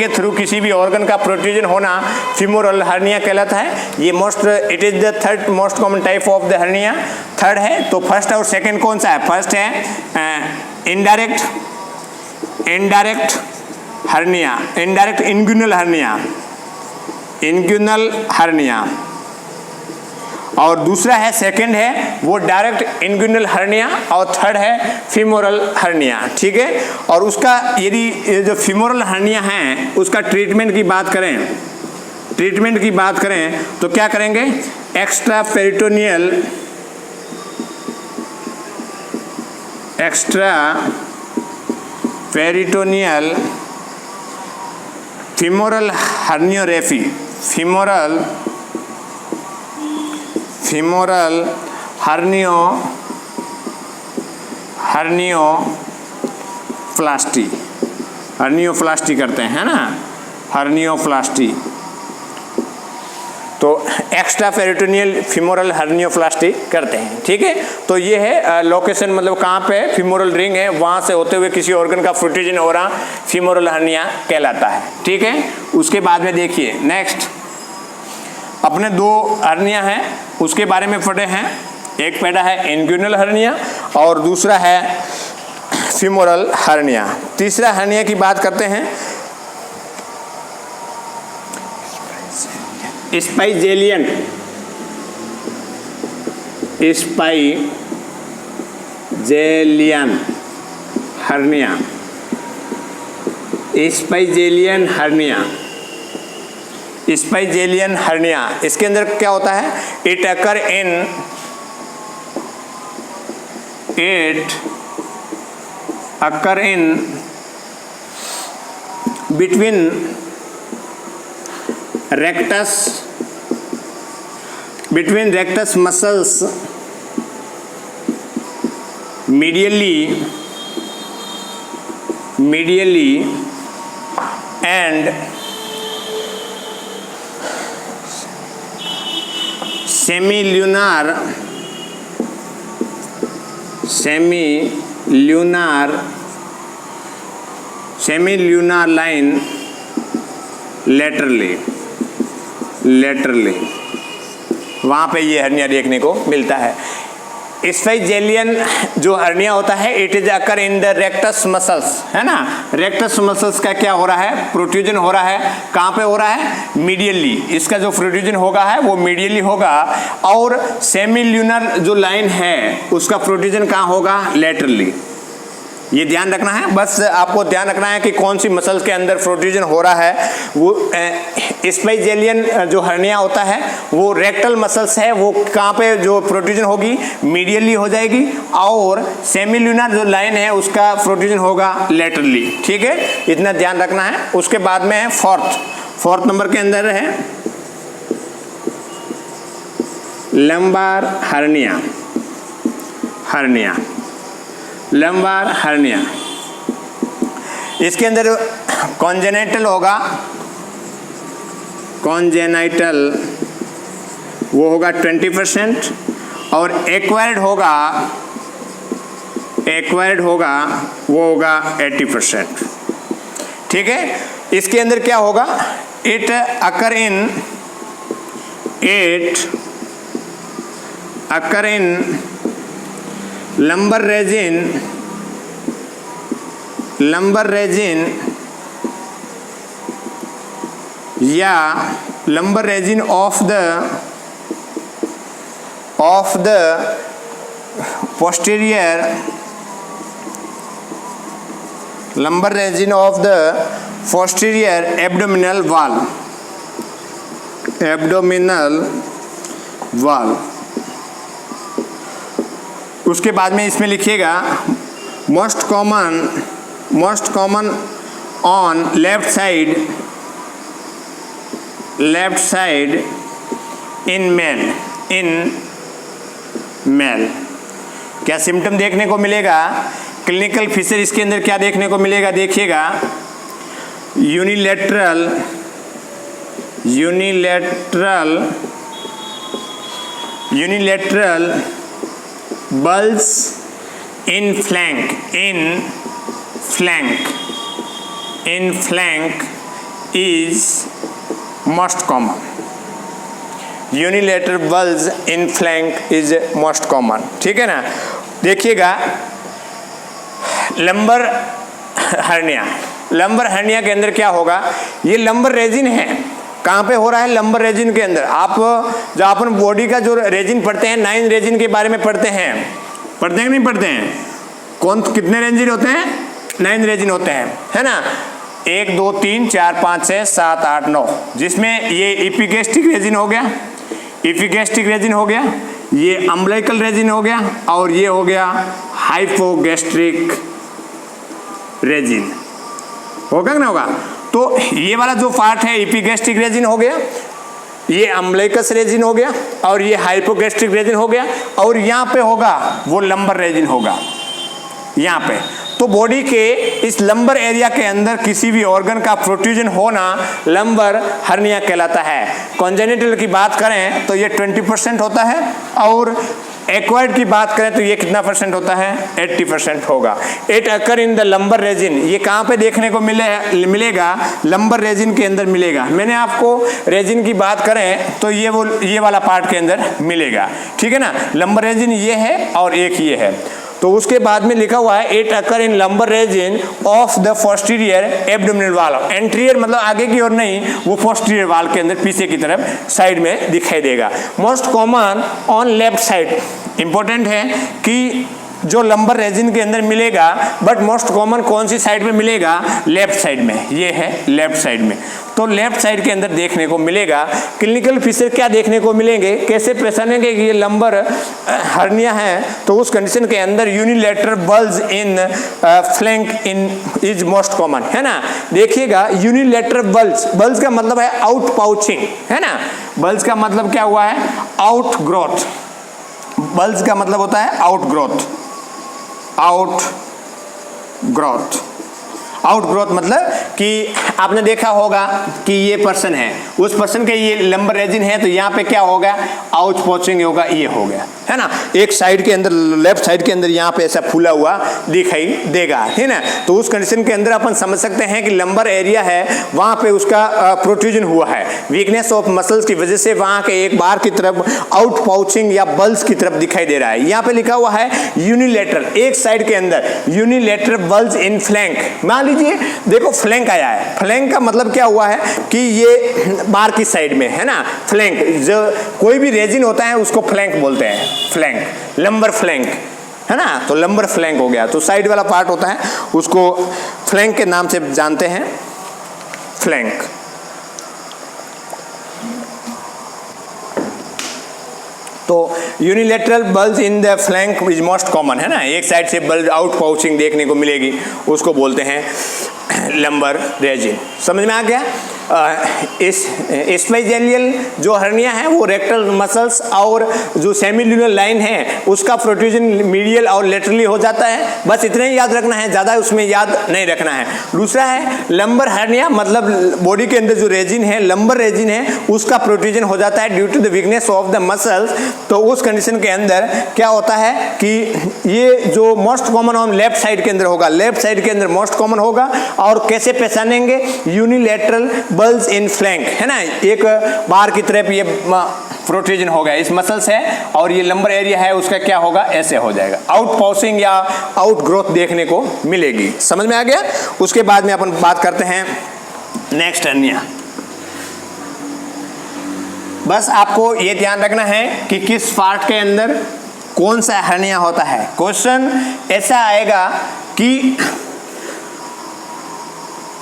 थ्रू किसी भी ऑर्गन का प्रोट्रूजन होना फीमोरल हर्निया कहलाता है। ये it is the third most common type of the hernia, third है। तो फर्स्ट और सेकेंड कौन सा है, फर्स्ट है indirect hernia, indirect inguinal hernia, और दूसरा है सेकंड है वो डायरेक्ट इंग्यूनल हर्निया, और थर्ड है फीमोरल हर्निया, ठीक है। और उसका यदि जो फीमोरल हर्निया है उसका ट्रीटमेंट की बात करें तो क्या करेंगे, extra peritoneal femoral herniorrhaphy, femoral hernioplasty करते हैं ना, हर्नियोप्लास्टी। तो एक्स्ट्रा पेरिटोनियल फीमोरल हर्नियोप्लास्टी करते हैं, ठीक है। तो ये है लोकेशन, मतलब कहाँ पे फीमोरल रिंग है वहाँ से होते हुए किसी ऑर्गन का प्रोट्रूजन हो रहा फीमोरल हर्निया कहलाता है, ठीक है। उसके बाद में देखिए नेक्स्ट अपने दो हर्निया हैं उसके बारे में पढ़े हैं, एक पहला है इंग्यूनल हर्निया और दूसरा है फीमोरल हर्निया। तीसरा हर्निया की बात करते हैं स्पाइजेलियन हर्निया, स्पाइजेलियन हर्निया, इसके अंदर क्या होता है? It occur in between rectus muscles medially and semilunar line laterally, वहाँ पे ये हर्निया देखने को मिलता है। स्पाइजेलियन जो हर्निया होता है, it is occur in the rectus muscles, है ना। रेक्टस मसल्स का क्या हो रहा है? प्रोट्रूजन हो रहा है। कहाँ पे हो रहा है? मीडियली। इसका जो प्रोट्रूजन होगा है वो मीडियली होगा, और सेमील्यूनर जो लाइन है उसका प्रोट्रूजन कहाँ होगा? लेटरली। ये ध्यान रखना है, बस आपको ध्यान रखना है कि कौन सी मसल्स के अंदर प्रोट्रूजन हो रहा है। वो स्पाइजेलियन जो हर्निया होता है वो रेक्टल मसल्स है, वो कहाँ पे जो प्रोट्रूजन होगी? मीडियली हो जाएगी, और सेमील्यूनर जो लाइन है उसका प्रोट्रूजन होगा लेटरली। ठीक है, इतना ध्यान रखना है। उसके बाद में है फोर्थ नंबर के अंदर है लंबार हर्निया। इसके अंदर कॉन्जेनाइटल होगा, वो होगा 20%, और एक्वायर्ड होगा वो होगा 80%। ठीक है, इसके अंदर क्या होगा? It occur in lumbar region या lumbar region of the posterior abdominal wall। उसके बाद में इसमें लिखिएगा most common on left side in male. क्या सिम्टम देखने को मिलेगा? क्लिनिकल फीचर इसके अंदर क्या देखने को मिलेगा? देखिएगा, unilateral bulge in flank is most common। Unilateral bulge in flank is most common। ठीक है ना। देखिएगा लंबर हर्निया के अंदर क्या होगा? ये लंबर रेजिन है। कहाँ पे हो रहा है? लंबर रेजिन के अंदर। आप जो अपन बॉडी का जो रेजिन पढ़ते हैं, 9 रेजिन के बारे में पढ़ते हैं कि नहीं पढ़ते हैं? कितने रेजिन होते हैं? 9 रेजिन होते हैं, है ना। 1 2 3 4 5 6 7 8 9, जिसमें ये एपिगैस्ट्रिक रेजिन हो गया, ये अम्बिलिकल रेजिन हो गया, और ये हो गया हाइपोगैस्ट्रिक रेजिन। होगा ना होगा? तो ये वाला जो पार्ट है एपिगैस्ट्रिक रेजिन हो गया, ये अम्बिलिकस रेजिन हो गया, और ये हाइपोगैस्ट्रिक रेजिन हो गया, और यहाँ पे होगा वो लंबर रेजिन होगा यहाँ पे। तो बॉडी के इस लंबर एरिया के अंदर किसी भी ऑर्गन का प्रोट्रूजन होना लंबर हर्निया कहलाता है। कॉन्जेनिटल की बात करें तो ये 20% होता है, और एक्वायर्ड की बात करें तो ये कितना % होता है? 80% होगा। It occur in the lumbar resin. ये कहाँ पे देखने को मिलेगा? लंबर रेजिन के अंदर मिलेगा। मैंने आपको रेजिन की बात करें तो ये वाला पार्ट के अंदर मिलेगा। ठीक है ना। लंबर रेजिन ये है और एक ये है। तो उसके बाद में लिखा हुआ है it occur in lumbar region of the posterior abdominal wall. Anterior मतलब आगे की ओर नहीं, वो पोस्टीरियर वॉल के अंदर पीछे की तरफ साइड में दिखाई देगा। Most common on left side. Important है कि जो लंबर रीजन के अंदर मिलेगा, बट मोस्ट कॉमन कौन सी साइड में मिलेगा? लेफ्ट साइड में। ये है लेफ्ट साइड में। तो लेफ्ट साइड के अंदर देखने को मिलेगा। क्लिनिकल फीचर क्या देखने को मिलेंगे, कैसे पहचानेंगे कि ये लंबर हर्निया है? तो उस कंडीशन के अंदर unilateral bulge in flank in is most common, है ना। देखिएगा यूनिलेटरल बल्ज का मतलब है आउट पाउचिंग, है ना। बल्ज का मतलब क्या हुआ है? Out growth. बल्ज का मतलब होता है आउट ग्रोथ। आउट ग्रोथ मतलब कि आपने देखा होगा कि ये पर्सन है, उस पर्सन के ये लंबर रीजन है, तो यहाँ पे क्या होगा? आउट पाउचिंग होगा, ये हो गया, है ना। एक साइड के अंदर, लेफ्ट साइड के अंदर यहाँ पे ऐसा फूला हुआ दिखाई देगा, है ना। तो उस कंडीशन के अंदर अपन समझ सकते हैं कि लंबर एरिया है, वहाँ पे उसका प्रोट्रूजन हुआ है। वीकनेस ऑफ मसल्स की वजह से वहाँ के एक बार की तरफ आउट पाउचिंग या बल्ज की तरफ दिखाई दे रहा है। यहाँ पे लिखा हुआ है यूनिलेटरल, एक साइड के अंदर यूनिलेटरल बल्ज इन फ्लैंक। मान लीजिए देखो फ्लैंक आया है। फ्लैंक का मतलब क्या हुआ है कि ये बार की साइड में, है ना। फ्लैंक, जो कोई भी रेजिन होता है उसको फ्लैंक बोलते हैं। फ्लैंक, लंबर फ्लैंक, है ना। तो लंबर फ्लैंक हो गया, तो साइड वाला पार्ट होता है उसको फ्लैंक के नाम से जानते हैं, फ्लैंक। तो unilateral bulge in the flank is most common, है ना। एक साइड से बल्ज आउट पाउचिंग देखने को मिलेगी, उसको बोलते हैं लंबर रेजिन। समझ में आ गया। एस्पेजियल जो हर्निया है वो रेक्टल मसल्स और जो सेमिल्यूनर लाइन है उसका प्रोट्रूजन मीडियल और लेटरली हो जाता है। बस इतना ही याद रखना है, ज़्यादा उसमें याद नहीं रखना है। दूसरा है लंबर हर्निया, मतलब बॉडी के अंदर जो रेजिन है, लंबर रेजिन है, उसका प्रोट्रूजन हो जाता है due to the weakness of the muscles. तो उस कंडीशन के अंदर क्या होता है कि ये जो most common on left side के अंदर होगा, लेफ्ट साइड के अंदर मोस्ट कॉमन होगा। और कैसे पहचानेंगे? यूनिलेटरल बल्ज इन फ्लैंक, है ना। एक बार की तरफ ये प्रोट्रूजन हो गया, इस मसल्स है, और ये लंबर एरिया है उसका क्या होगा? ऐसे हो जाएगा। आउट पाउचिंग या आउट ग्रोथ देखने को मिलेगी। समझ में आ गया। उसके बाद में अपन बात करते हैं नेक्स्ट हर्निया। बस आपको ये ध्यान रखना है कि किस पार्ट के अंदर कौन सा हर्निया होता है। क्वेश्चन ऐसा आएगा कि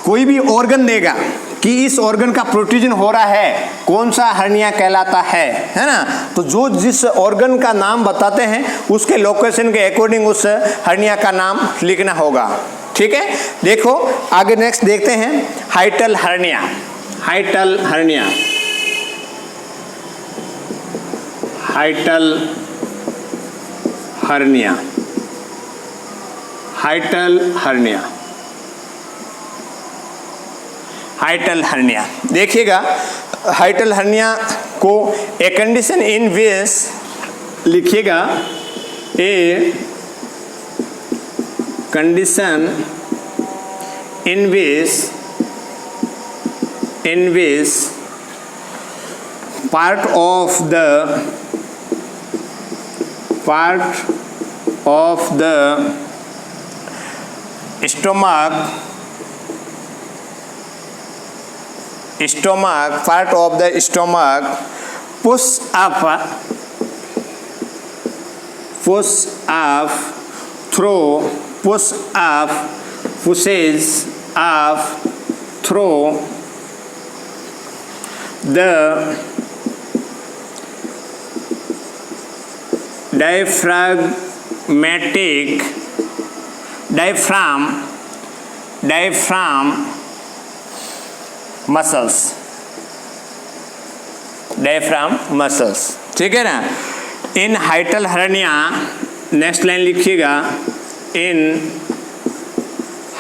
कोई भी ऑर्गन देगा कि इस ऑर्गन का प्रोट्रूजन हो रहा है, कौन सा हर्निया कहलाता है ना। तो जो जिस ऑर्गन का नाम बताते हैं उसके लोकेशन के अकॉर्डिंग उस हर्निया का नाम लिखना होगा, ठीक है। देखो आगे नेक्स्ट देखते हैं हाइटल hernia. हाइटल hernia, हाइटल hernia, हाइटल hernia, हाइटल hernia. देखिएगा हाइटल हर्निया को ए कंडीशन इन विच लिखिएगा, ए condition in which part of the stomach, part of the stomach push up pushes up through the diaphragm muscles, ठीक है ना। इन हाइटल हर्निया, नेक्स्ट लाइन लिखिएगा, इन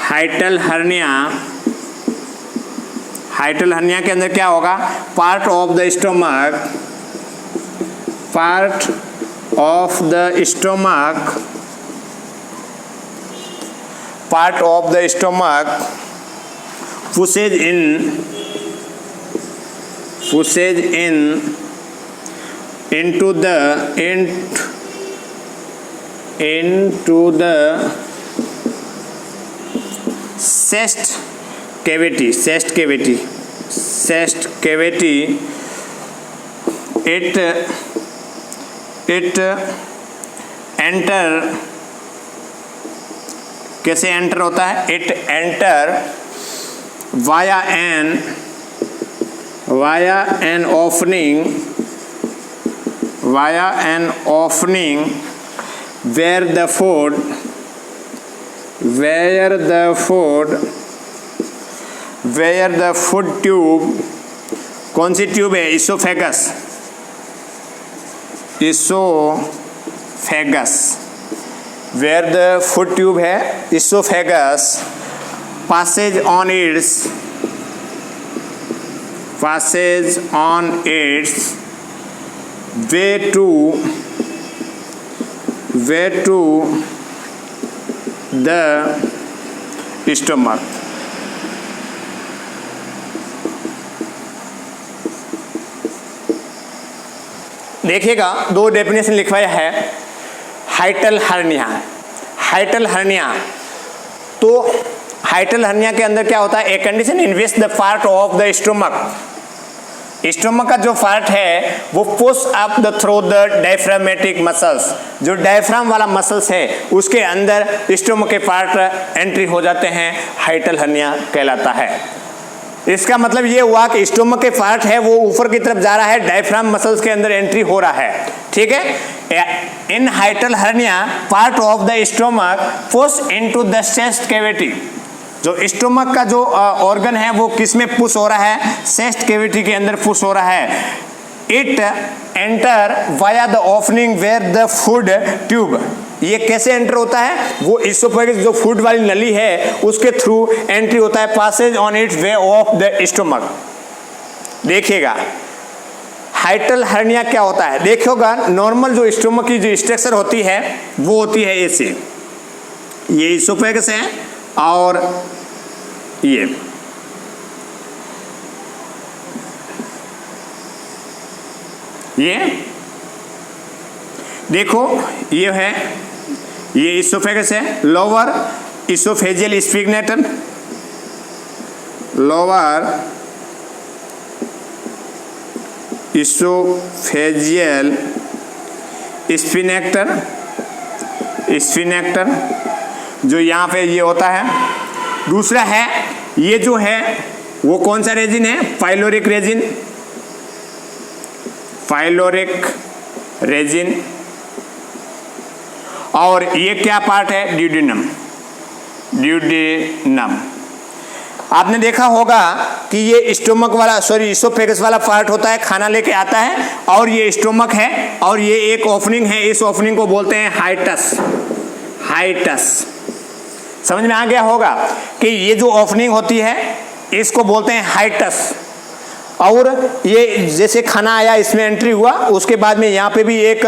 hiatal hernia, हाइटल hernia के अंदर क्या होगा? Part of the stomach, part of the stomach pushes into into the chest cavity it enter, कैसे enter होता है? It enter via an opening where the food tube, कौन सी tube है? Oesophagus, where the food tube है oesophagus, passage on its way to the stomach. देखिएगा, दो definition लिखवाया है। हाइटल हर्निया, तो हाइटल हर्निया के अंदर क्या होता है? A condition in which the part of the stomach का जो पार्ट है वो push up the through the diaphragmatic muscles, जो डायफ्राम वाला मसल्स है उसके अंदर स्टोमक के पार्ट एंट्री हो जाते हैं, हाइटल हर्निया कहलाता है। इसका मतलब ये हुआ कि स्टोमक के पार्ट है वो ऊपर की तरफ जा रहा है, डायफ्राम मसल्स के अंदर एंट्री हो रहा है, ठीक है। In hiatal hernia part of the stomach push into the chest cavity, जो स्टोमक का जो ऑर्गन है वो किस में पुश हो रहा है? चेस्ट कैविटी के अंदर पुश हो रहा है। It enter via the opening where the food tube, ये कैसे एंटर होता है? वो इसोफेगस जो फूड वाली नली है उसके थ्रू एंट्री होता है, passage on its way of the stomach. देखिएगा हाइटल हर्निया क्या होता है, देखिएगा नॉर्मल जो स्टोमक की जो स्ट्रक्चर होती है वो होती है ऐसे, ये इसोफेगस है और ये देखो ये है, ये इसोफेगस है, lower oesophageal sphincter, lower oesophageal sphincter जो यहाँ पे ये होता है। दूसरा है ये जो है वो कौन सा रेजिन है? Pyloric resin. और ये क्या पार्ट है? ड्यूडेनम। आपने देखा होगा कि ये स्टोमक वाला इसोफेगस वाला पार्ट होता है, खाना लेके आता है, और ये स्टोमक है और ये एक ओपनिंग है, इस ओपनिंग को बोलते हैं हाइटस। समझ में आ गया होगा कि ये जो ओपनिंग होती है इसको बोलते हैं हाइटस। और ये जैसे खाना आया इसमें एंट्री हुआ, उसके बाद में यहाँ पे भी एक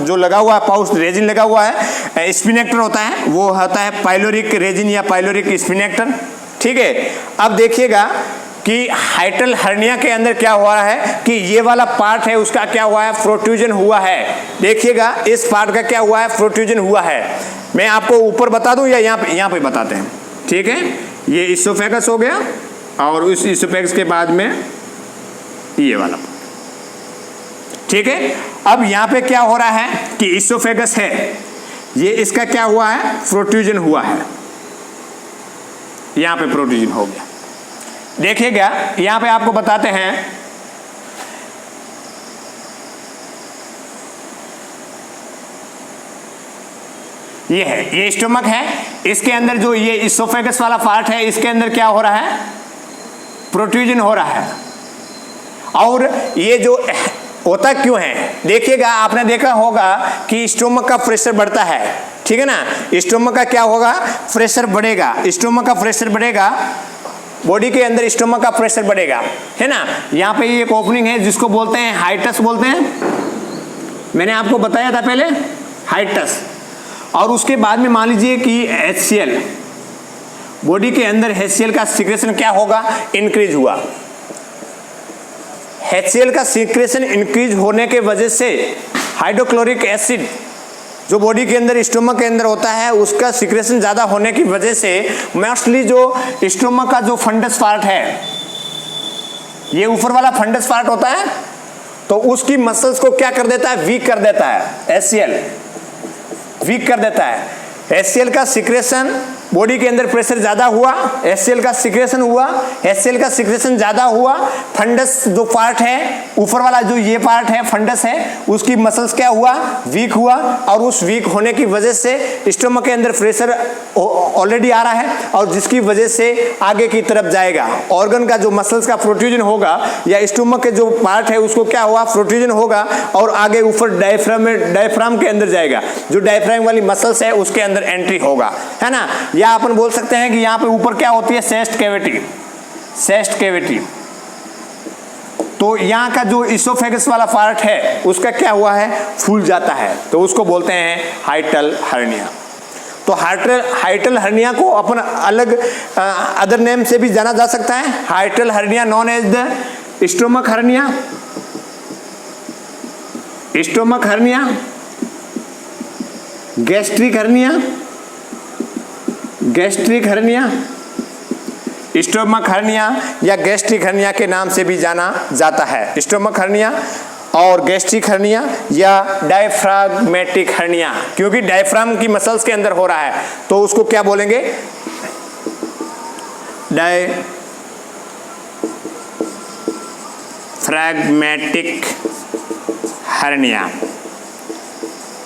जो लगा हुआ है पाउच रेजिन लगा हुआ है, स्फिंक्टर होता है, वो होता है पाइलोरिक रेजिन या पाइलोरिक स्फिंक्टर, ठीक है। अब देखिएगा कि हाइटल हर्निया के अंदर क्या हुआ है कि ये वाला पार्ट है उसका क्या हुआ है? प्रोट्रूजन हुआ है। देखिएगा इस पार्ट का क्या हुआ है? प्रोट्रूजन हुआ है। मैं आपको ऊपर बता दूं या यहाँ पे बताते हैं, ठीक है। ये इसोफेगस हो गया और उस इसोफेगस के बाद में ये वाला, ठीक है। अब यहाँ पे क्या हो रहा है कि इसोफेगस है, ये इसका क्या हुआ है? प्रोट्रूजन हुआ है, यहाँ पे प्रोट्रूजन हो गया। देखिएगा यहाँ पे आपको बताते हैं, ये है, ये स्टोमक है, इसके अंदर जो ये इसोफेगस वाला पार्ट है इसके अंदर क्या हो रहा है? प्रोट्रूजन हो रहा है। और ये जो होता क्यों है? देखिएगा आपने देखा होगा कि स्टोमक का प्रेशर बढ़ता है, ठीक है ना। स्टोमक का क्या होगा? प्रेशर बढ़ेगा, स्टोमक का प्रेशर बढ़ेगा, बॉडी के अंदर स्टोमक का प्रेशर बढ़ेगा, है ना। यहाँ पे ये एक ओपनिंग है जिसको बोलते हैं हाइटस बोलते हैं, मैंने आपको बताया था पहले, हाइटस। और उसके बाद में मान लीजिए कि HCl, बॉडी के अंदर HCl का सीक्रेशन क्या होगा? इंक्रीज हुआ। HCl का सीक्रेशन इंक्रीज होने के वजह से हाइड्रोक्लोरिक एसिड जो बॉडी के अंदर स्टोमक के अंदर होता है उसका सिक्रेशन ज़्यादा होने की वजह से मोस्टली जो स्टोमक का जो फंडस पार्ट है, ये ऊपर वाला फंडस पार्ट होता है, तो उसकी मसल्स को क्या कर देता है, वीक कर देता है। HCl वीक कर देता है। HCl का सिक्रेशन, बॉडी के अंदर प्रेशर ज्यादा हुआ, HCl का सिक्रेशन हुआ, HCl का सिक्रेशन ज्यादा हुआ, फंडस जो पार्ट है ऊपर वाला जो ये पार्ट है फंडस है, उसकी मसल्स क्या हुआ, वीक हुआ, और उस वीक होने की वजह से स्टोमक के अंदर प्रेशर ऑलरेडी आ रहा है, और जिसकी वजह से आगे की तरफ जाएगा ऑर्गन का जो मसल्स का प्रोट्रूजन होगा, या स्टोमक के जो पार्ट है उसको क्या हुआ, प्रोट्रूजन होगा, और आगे ऊपर डायफ्राम के अंदर जाएगा, जो डायफ्राम वाली मसल्स है उसके अंदर एंट्री होगा, है ना। या अपन बोल सकते हैं कि यहाँ पे ऊपर क्या होती है, चेस्ट कैविटी, चेस्ट कैविटी। तो यहाँ का जो इसोफेगस वाला पार्ट है उसका क्या हुआ है, फूल जाता है, तो उसको बोलते हैं हाइटल हर्निया। तो हाइटल हर्निया को अपन अलग अदर नेम से भी जाना जा सकता है। Hiatal hernia known as the stomach hernia, stomach hernia, gastric hernia, gastric hernia, stomach hernia या गैस्ट्रिक हर्निया के नाम से भी जाना जाता है। स्टोमक हर्निया और गैस्ट्रिक हर्निया या डायफ्राग्मेटिक हर्निया, क्योंकि डायफ्राम की मसल्स के अंदर हो रहा है तो उसको क्या बोलेंगे, डायफ्राग्मेटिक हर्निया।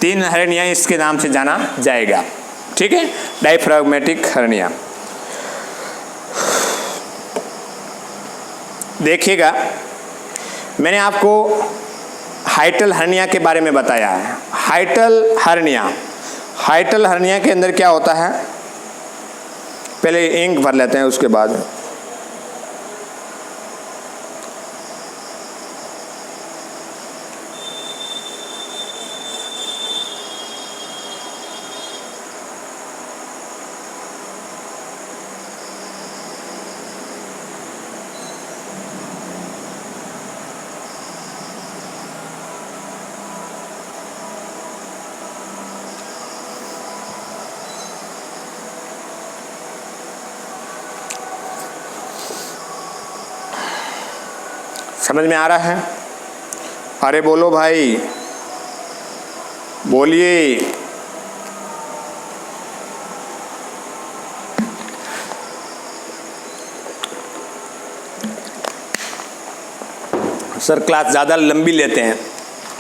3 हर्निया इसके नाम से जाना जाएगा, ठीक है, डायफ्राग्मेटिक हर्निया। देखिएगा, मैंने आपको हाइटल हर्निया के बारे में बताया है। हाइटल हर्निया, हाइटल हर्निया के अंदर क्या होता है, पहले इंक भर लेते हैं उसके बाद। समझ में आ रहा है? अरे बोलो भाई, बोलिए। सर क्लास ज़्यादा लंबी लेते हैं,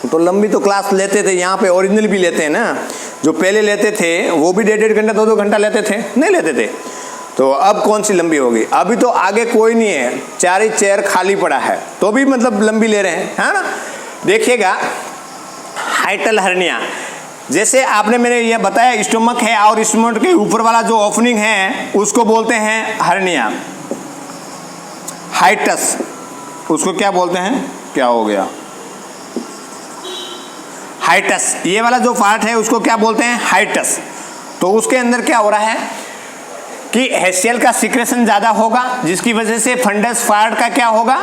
तो लंबी तो क्लास लेते थे, यहाँ पे ओरिजिनल भी लेते हैं ना। जो पहले लेते थे वो भी 1.5 घंटा 2-2 घंटा लेते थे, नहीं लेते थे। तो अब कौन सी लंबी होगी? अभी तो आगे कोई नहीं है, 4 ही चेयर खाली पड़ा है, तो भी मतलब लंबी ले रहे हैं, है ना। देखिएगा, हाइटल हर्निया, जैसे आपने मैंने ये बताया स्टोमक है और स्टोमक के ऊपर वाला जो ओपनिंग है उसको बोलते हैं हर्निया, हाइटस। उसको क्या बोलते हैं, क्या हो गया, हाइटस। ये वाला जो पार्ट है उसको क्या बोलते हैं, हाइटस। तो उसके अंदर क्या हो रहा है कि HCl का सिक्रेशन ज़्यादा होगा, जिसकी वजह से फंडस पार्ट का क्या होगा,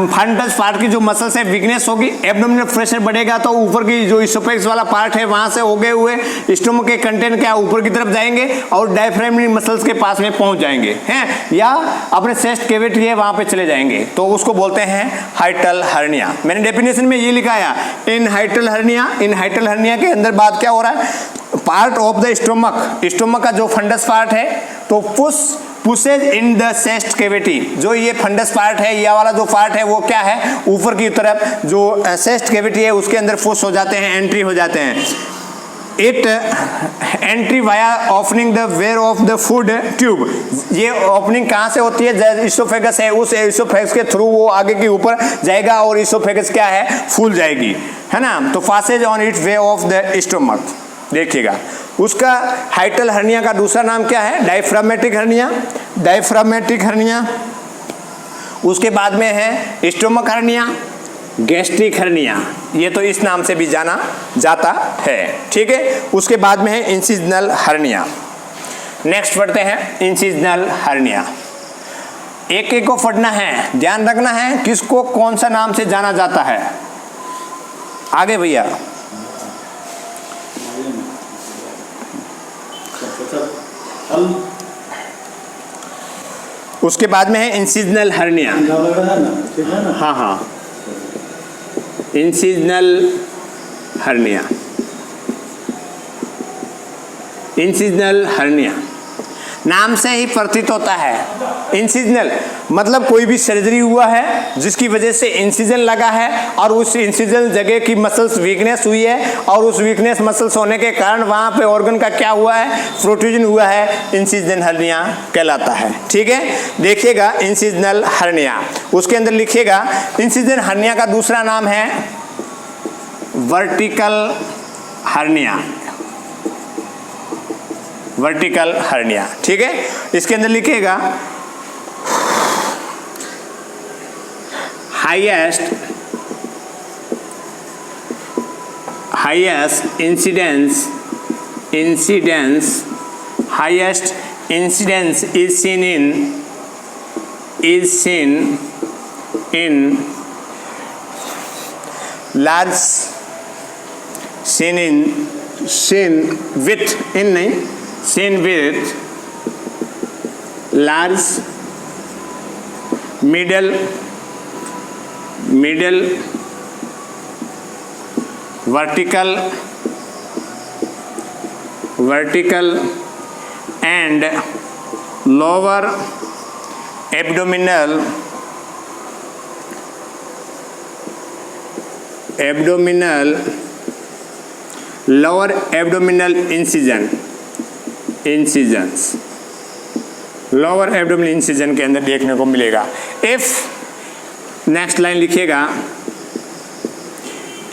फंडस पार्ट की जो मसल्स है वीकनेस होगी, एब्डोमिनल प्रेशर बढ़ेगा, तो ऊपर की जो इसोफेगस वाला पार्ट है वहाँ से होगे हुए स्टोमक के कंटेंट क्या ऊपर की तरफ जाएंगे और डायफ्राम मसल्स के पास में पहुँच जाएंगे, हैं, या अपने चेस्ट कैविटी है वहाँ पे चले जाएंगे, तो उसको बोलते हैं हाइटल हर्निया। मैंने डेफिनेशन में ये लिखाया, इन हाइटल हर्निया के अंदर बात क्या हो रहा है, part of the stomach, stomach का जो फंडस पार्ट है तो pushes in the chest cavity. जो ये फंडस पार्ट है, ये वाला जो पार्ट है वो क्या है, ऊपर की तरफ जो चेस्ट कैविटी है उसके अंदर पुश हो जाते हैं, एंट्री हो जाते हैं। It entry via opening the where of the food tube. ये ओपनिंग कहाँ से होती है, इसोफेगस है, उस इसोफेगस के थ्रू वो आगे के ऊपर जाएगा और इसोफेगस क्या है, फूल जाएगी, है ना। तो passage on it way of the stomach. देखिएगा, उसका हाइटल हर्निया का दूसरा नाम क्या है, डायफ्रामेटिक हर्निया, डायफ्रामेटिक हर्निया। उसके बाद में है स्टोमक हर्निया, गैस्ट्रिक हर्निया, ये तो इस नाम से भी जाना जाता है, ठीक है। उसके बाद में है इंसिजनल हर्निया। नेक्स्ट पढ़ते हैं इंसिजनल हर्निया। एक एक को पढ़ना है, ध्यान रखना है किसको कौन सा नाम से जाना जाता है। आगे भैया, उसके बाद में है इंसिजनल हर्निया। लग रहा है ना, ठीक है ना? हाँ हाँ, इंसिजनल हर्निया। इंसिजनल हर्निया नाम से ही प्रतीत होता है। इंसिजनल मतलब कोई भी सर्जरी हुआ है जिसकी वजह से इंसिजन लगा है और उस इंसिजन जगह की मसल्स वीकनेस हुई है और उस वीकनेस मसल्स होने के कारण वहाँ पे ऑर्गन का क्या हुआ है, प्रोट्रूजन हुआ है, इंसिजनल हर्निया कहलाता है। ठीक है, देखिएगा इंसिजनल हर्निया, उसके अंदर लिखिएगा इंसिजनल हर्निया का दूसरा नाम है वर्टिकल हर्निया। वर्टिकल हर्निया, ठीक है। इसके अंदर लिखिएगा highest incidence highest incidence is seen in large seen with large middle vertical and lower abdominal lower abdominal incisions lower abdominal incision के अंदर देखने को मिलेगा। इफ नेक्स्ट लाइन लिखिएगा,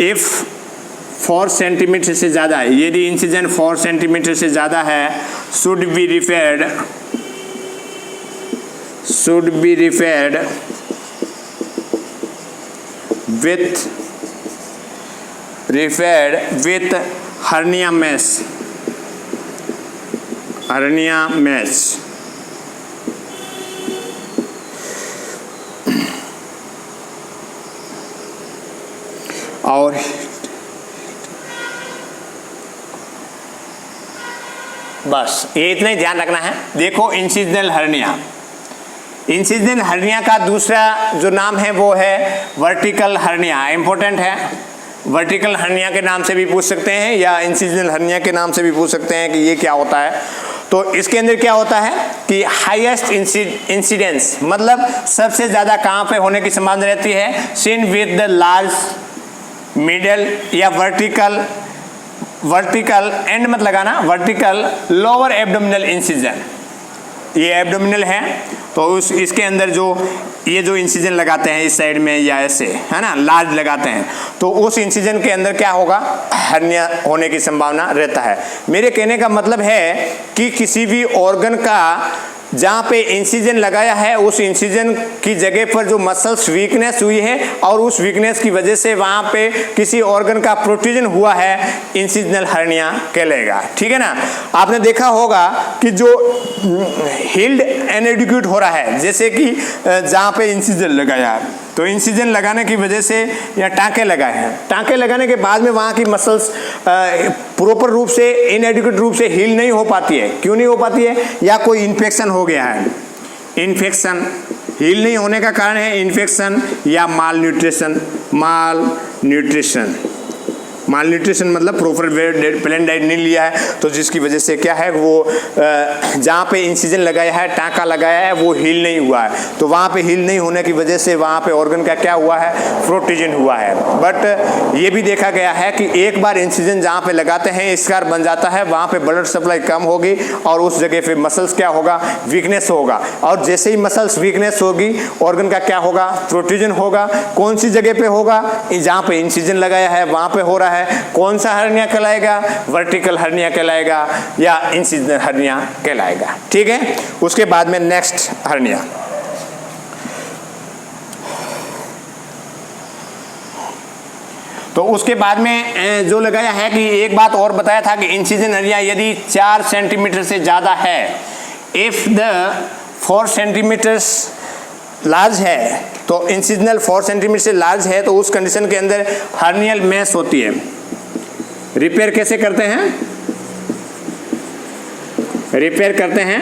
इफ 4 सेंटीमीटर से ज़्यादा है, यदि इंसिजन 4 सेंटीमीटर से ज़्यादा है, should be repaired with hernia mesh और बस ये इतना ही ध्यान रखना है। देखो इंसिजनल हर्निया का दूसरा जो नाम है वो है वर्टिकल हर्निया। इंपॉर्टेंट है, वर्टिकल हर्निया के नाम से भी पूछ सकते हैं या इंसिजनल हर्निया के नाम से भी पूछ सकते हैं कि ये क्या होता है। तो इसके अंदर क्या होता है कि हाईएस्ट इंसिडेंस मतलब सबसे ज़्यादा कहाँ पे होने की संभावना रहती है, seen with the large middle या वर्टिकल एंड मत लगाना, वर्टिकल लोअर एब्डोमिनल इंसिजन। ये एब्डोमिनल है तो इसके अंदर ये जो इंसिजन लगाते हैं इस साइड में या ऐसे है ना, लार्ज लगाते हैं, तो उस इंसिजन के अंदर क्या होगा, हर्निया होने की संभावना रहता है। मेरे कहने का मतलब है कि किसी भी ऑर्गन का जहाँ पे इंसिजन लगाया है उस इंसिजन की जगह पर जो मसल्स वीकनेस हुई है और उस वीकनेस की वजह से वहाँ पे किसी ऑर्गन का प्रोट्रूजन हुआ है, इंसिजनल हर्निया कहलाएगा। ठीक है ना। आपने देखा होगा कि जो हिल्ड इनएडिक्वेट हो रहा है, जैसे कि जहाँ पे इंसिजन लगाया है, तो इंसिजन लगाने की वजह से या टाँके लगाए हैं, टाँके लगाने के बाद में वहाँ की मसल्स प्रॉपर रूप से इनएडिक्वेट रूप से हील नहीं हो पाती है। क्यों नहीं हो पाती है, या कोई इन्फेक्शन हो गया है, इन्फेक्शन, हील नहीं होने का कारण है इन्फेक्शन या माल न्यूट्रिशन मतलब प्रॉपर प्लेन डाइट नहीं लिया है, तो जिसकी वजह से क्या है वो जहाँ पे इंसिजन लगाया है, टाँका लगाया है, वो हील नहीं हुआ है। तो वहाँ पे हील नहीं होने की वजह से वहाँ पे ऑर्गन का क्या हुआ है, प्रोट्रूजन हुआ है। बट ये भी देखा गया है कि एक बार इंसिजन जहाँ पे लगाते हैं स्कार बन जाता है, वहाँ पे ब्लड सप्लाई कम होगी और उस जगह पे मसल्स क्या होगा, वीकनेस होगा, और जैसे ही मसल्स वीकनेस होगी ऑर्गन का क्या होगा, प्रोट्रूजन होगा। कौन सी जगह पे होगा, जहाँ पे इंसिजन लगाया है वहाँ पे हो रहा है। कौन सा हर्निया कहलाएगा, वर्टिकल हर्निया कहलाएगा या इंसिजनल हर्निया कहलाएगा। ठीक है। उसके बाद में नेक्स्ट हर्निया, तो उसके बाद में जो लगाया है कि एक बात और बताया था कि इंसिजन हर्निया यदि 4 सेंटीमीटर से ज्यादा है, इफ द 4 सेंटीमीटर लार्ज है, तो इंसिजनल 4 सेंटीमीटर से लार्ज है, तो उस कंडीशन के अंदर हर्नियल मैश होती है। रिपेयर कैसे करते हैं, रिपेयर करते हैं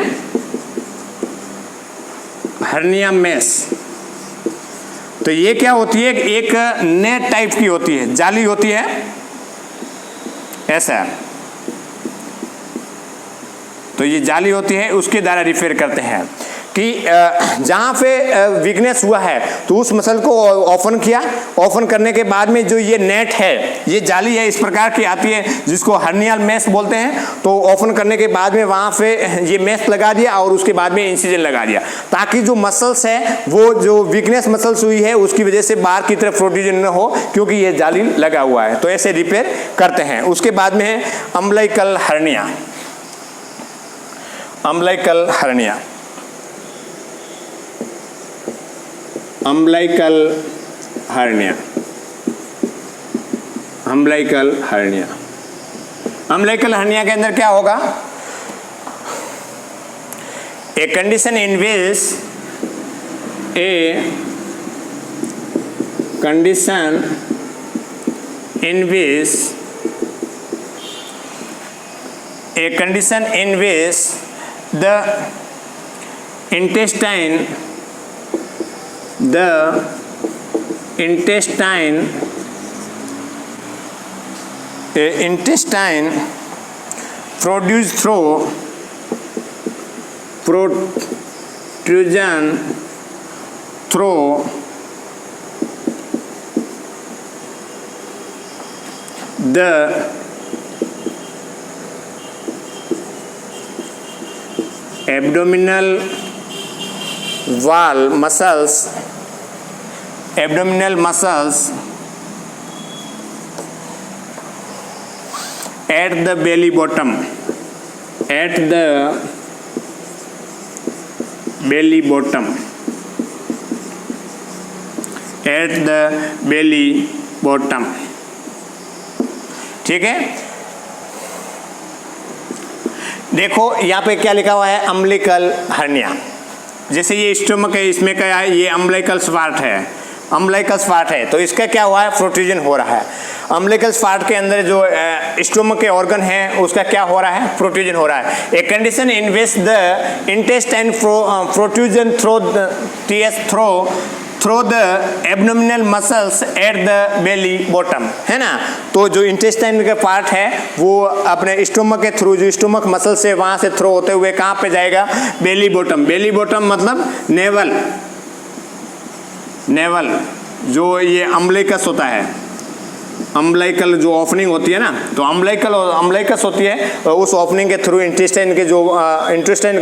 हर्निया मेश। तो ये क्या होती है, एक नेट टाइप की होती है, जाली होती है ऐसा, तो ये जाली होती है, उसके द्वारा रिपेयर करते हैं कि जहाँ पे वीकनेस हुआ है तो उस मसल को ओपन किया, ओपन करने के बाद में जो ये नेट है, ये जाली है, इस प्रकार की आती है जिसको हर्नियल मेश बोलते हैं। तो ओपन करने के बाद में वहाँ पे ये मेश लगा दिया और उसके बाद में इंसिजन लगा दिया, ताकि जो मसल्स है वो जो वीकनेस मसल्स हुई है उसकी वजह से बाहर की तरफ प्रोट्रूजन न हो, क्योंकि ये जाली लगा हुआ है। तो ऐसे रिपेयर करते हैं। उसके बाद में है umbilical hernia. Umbilical hernia, umbilical hernia, umbilical hernia. Umbilical hernia के अंदर क्या होगा, ए condition in which A condition in which a condition in which the intestine produce through protrusion through the abdominal wall muscles, abdominal muscles at the belly bottom, at the belly bottom, at the belly bottom। ठीक है, देखो यहाँ पे क्या लिखा हुआ है, umbilical hernia. जैसे ये स्टोमक है, इसमें क्या है, ये अम्बिलिकल पार्ट है, अम्बिलिकल पार्ट है, तो इसका क्या हुआ है, प्रोट्रूजन हो रहा है। अम्बिलिकल पार्ट के अंदर जो स्टोमक के ऑर्गन है उसका क्या हो रहा है, प्रोट्रूजन हो रहा है। A condition in which the intestine protrusion through the abdominal muscles at the belly bottom, है ना। तो जो इंटेस्टाइन का पार्ट है वो अपने स्टोमक के थ्रू, जो स्टोमक मसल से वहाँ से थ्रो होते हुए कहाँ पे जाएगा, बेली बॉटम। बेली बॉटम मतलब नेवल, नेवल जो ये अम्बिलिकस होता है, अम्बिलिकल जो ओपनिंग होती है ना, तो अम्बिलिकल और अम्बिलिकस होती है, और उस ओपनिंग के थ्रू इंटेस्टाइन के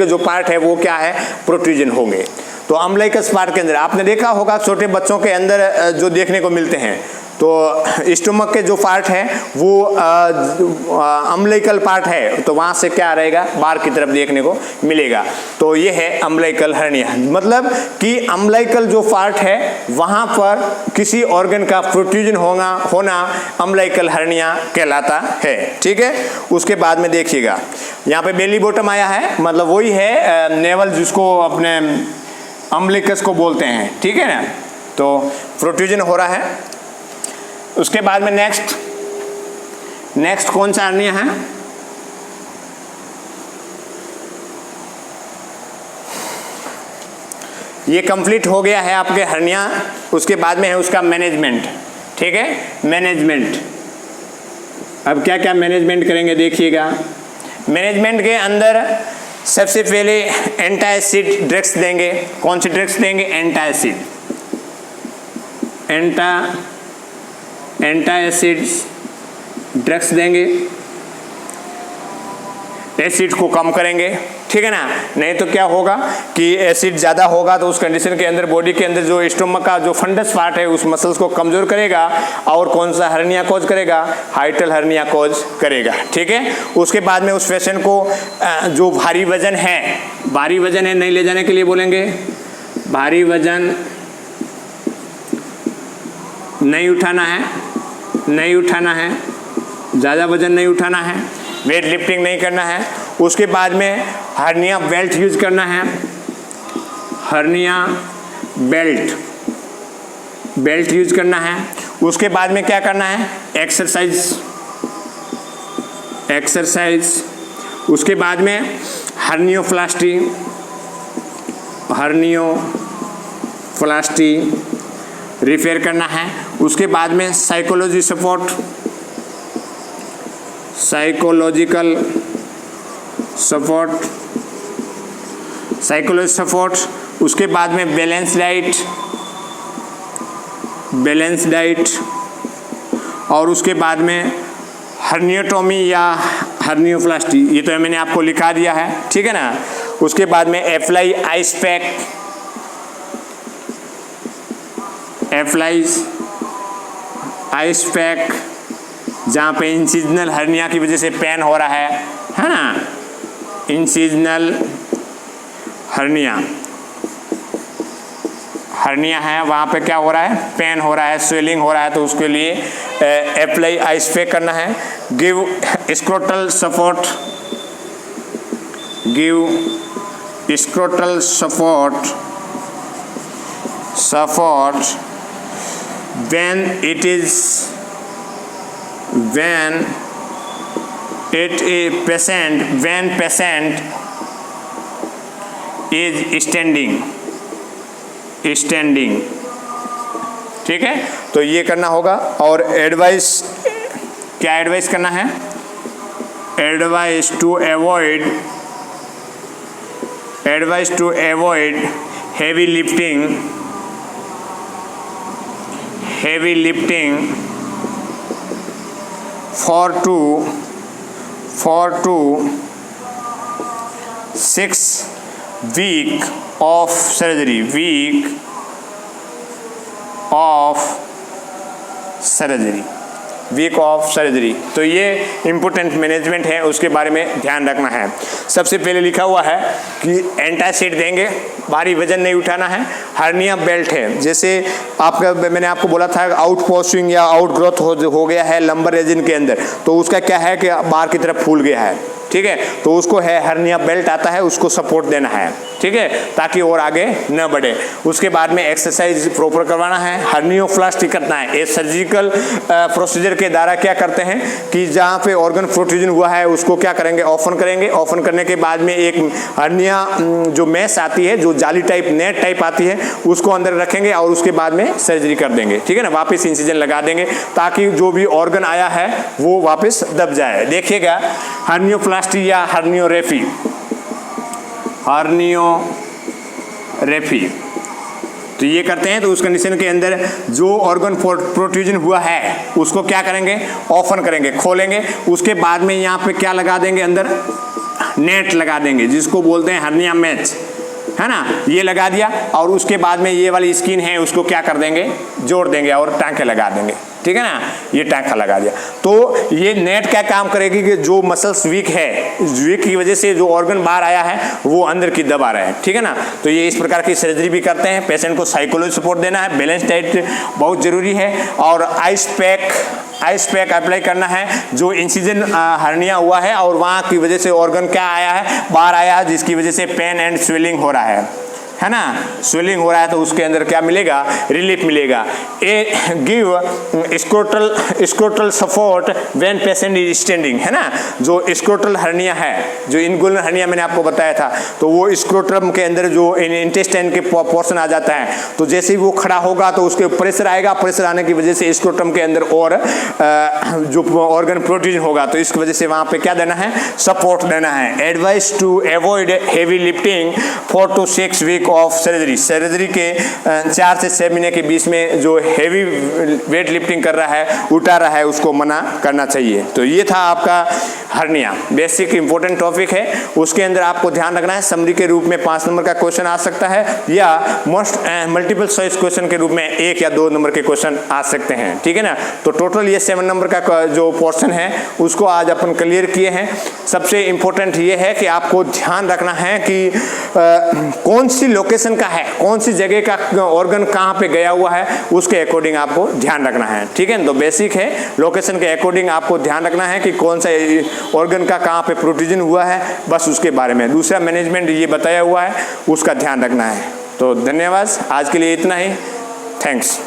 जो पार्ट है वो क्या है, प्रोट्रूजन होंगे। तो अम्बिलिकस पार्ट के अंदर आपने देखा होगा छोटे बच्चों के अंदर जो देखने को मिलते हैं, तो स्टोमक के जो पार्ट है वो अम्बिलिकल पार्ट है, तो वहाँ से क्या रहेगा, बाहर की तरफ देखने को मिलेगा। तो ये है अम्बिलिकल हर्निया, मतलब कि अम्बिलिकल जो पार्ट है वहाँ पर किसी ऑर्गन का प्रोट्रूजन होना अम्बिलिकल हर्निया कहलाता है। ठीक है, उसके बाद में देखिएगा यहाँ पे बेली बॉटम आया है, मतलब वही है नेवल जिसको अपने अम्बिलिकस को बोलते हैं। ठीक है ना, तो प्रोट्रूजन हो रहा है। उसके बाद में नेक्स्ट कौन सा हर्निया है, ये कंप्लीट हो गया है आपके हर्निया। उसके बाद में है उसका मैनेजमेंट। ठीक है, मैनेजमेंट। अब क्या क्या मैनेजमेंट करेंगे देखिएगा। मैनेजमेंट के अंदर सबसे पहले एंटासिड ड्रग्स देंगे। कौन सी ड्रग्स देंगे, एंटासिड, एंटासिड्स ड्रग्स देंगे, एसिड को कम करेंगे। ठीक है ना, नहीं तो क्या होगा कि एसिड ज़्यादा होगा तो उस कंडीशन के अंदर बॉडी के अंदर जो स्टोमक का जो फंडस पार्ट है उस मसल्स को कमज़ोर करेगा, और कौन सा हर्निया कॉज करेगा, हाइटल हर्निया कॉज करेगा। ठीक है, उसके बाद में उस पेशेंट को जो भारी वजन है, नहीं ले जाने के लिए बोलेंगे, भारी वजन नहीं उठाना है, ज़्यादा वजन नहीं उठाना है, वेट लिफ्टिंग नहीं करना है। उसके बाद में हर्निया बेल्ट यूज करना है, हर्निया बेल्ट यूज करना है। उसके बाद में क्या करना है, एक्सरसाइज। उसके बाद में हर्नियोप्लास्टी रिपेयर करना है। उसके बाद में साइकोलॉजिकल सपोर्ट, उसके बाद में बैलेंस डाइट, और उसके बाद में हर्नियोटोमी या हर्नियोप्लास्टी, ये तो मैंने आपको लिखा दिया है, ठीक है ना। उसके बाद में अप्लाई आइस पैक जहाँ पे इंसिजनल हर्निया की वजह से पेन हो रहा है ना, इंसिजनल हर्निया है, वहाँ पे क्या हो रहा है, पेन हो रहा है, स्वेलिंग हो रहा है, तो उसके लिए अप्लाई आइस पैक करना है। Give scrotal support when patient is standing, ठीक है। तो ये करना होगा। और क्या एडवाइस करना है, advice to avoid heavy lifting for 2 to 6 week of surgery। तो ये इम्पोर्टेंट मैनेजमेंट है, उसके बारे में ध्यान रखना है। सबसे पहले लिखा हुआ है कि एंटासिड देंगे, भारी वजन नहीं उठाना है। हर्निया बेल्ट है, जैसे मैंने आपको बोला था आउट पोस्टिंग या आउट ग्रोथ हो गया है लंबर रीजन के अंदर, तो उसका क्या है कि बाहर की तरफ फूल गया है, ठीक है, तो उसको है हर्निया बेल्ट आता है, उसको सपोर्ट देना है, ठीक है, ताकि और आगे न बढ़े। उसके बाद में एक्सरसाइज प्रॉपर करवाना है। हर्नियोप्लास्टी करना है, ये सर्जिकल प्रोसीजर के द्वारा क्या करते हैं कि जहाँ पे ऑर्गन प्रोट्रूजन हुआ है उसको क्या करेंगे, ओपन करेंगे। ओपन करने के बाद में एक हर्निया जो मैश आती है, जो जाली टाइप नेट टाइप आती है, उसको अंदर रखेंगे और उसके बाद में सर्जरी कर देंगे, ठीक है ना, वापस इंसिजन लगा देंगे ताकि जो भी ऑर्गन आया है वो वापस दब जाए। देखिएगा हर्नियोप्लास्टी या हर्नियोरेफी तो ये करते हैं। तो उस कंडीशन के अंदर जो ऑर्गन प्रोट्रूजन हुआ है उसको क्या करेंगे, ओपन करेंगे, खोलेंगे। उसके बाद में यहाँ पे क्या लगा देंगे, अंदर नेट लगा देंगे, जिसको बोलते हैं हर्निया मैच, है ना, ये लगा दिया। और उसके बाद में ये वाली स्किन है उसको क्या कर देंगे, जोड़ देंगे और टांके लगा देंगे, ठीक है ना, ये टांका लगा दिया। तो ये नेट क्या काम करेगी कि जो मसल्स वीक की वजह से जो ऑर्गन बाहर आया है वो अंदर की दबा रहे हैं, ठीक है ना। तो ये इस प्रकार की सर्जरी भी करते हैं। पेशेंट को साइकोलॉजी सपोर्ट देना है, बैलेंस डाइट बहुत जरूरी है, और आइस पैक अप्लाई करना है। जो इंसिजन हर्निया हुआ है और वहाँ की वजह से ऑर्गन क्या आया है, बाहर आया है, जिसकी वजह से पेन एंड स्वेलिंग हो रहा है ना, स्वेलिंग हो रहा है, तो उसके अंदर क्या मिलेगा, रिलीफ मिलेगा। Give scrotal support when patient is standing, है ना। जो स्क्रोटल हर्निया है, जो इनगुलर हर्निया मैंने आपको बताया था, तो वो स्क्रोटम के अंदर जो इंटेस्टाइन के पोर्शन आ जाता है, तो जैसे ही वो खड़ा होगा तो उसके प्रेशर आएगा, प्रेशर आने की वजह से स्क्रोटम के अंदर और जो ऑर्गन प्रोट्रूजन होगा, तो इसकी वजह से वहाँ पे क्या देना है, सपोर्ट देना है। Advice to avoid heavy lifting 4 to 6 week of surgery के 4 से 6 महीने के बीच में जो हेवी वेट लिफ्टिंग कर रहा है, उठा रहा है, उसको मना करना चाहिए। तो ये था आपका हर्निया, बेसिक इंपॉर्टेंट टॉपिक है। उसके अंदर आपको ध्यान रखना है, समरी के रूप में 5 नंबर का क्वेश्चन आ सकता है, या मल्टीपल चॉइस क्वेश्चन के रूप में 1 या 2 नंबर के क्वेश्चन आ सकते हैं, ठीक है ना। तो टोटल ये 7 नंबर का जो पोर्शन है उसको आज अपन क्लियर किए हैं। सबसे इंपॉर्टेंट ये है कि आपको ध्यान रखना है कि कौन सी लोकेशन का है, कौन सी जगह का ऑर्गन कहाँ पे गया हुआ है, उसके अकॉर्डिंग आपको ध्यान रखना है, ठीक है। तो बेसिक है, लोकेशन के अकॉर्डिंग आपको ध्यान रखना है कि कौन सा ऑर्गन का कहाँ पे प्रोट्रूजन हुआ है, बस उसके बारे में। दूसरा मैनेजमेंट ये बताया हुआ है, उसका ध्यान रखना है। तो धन्यवाद, आज के लिए इतना ही, थैंक्स।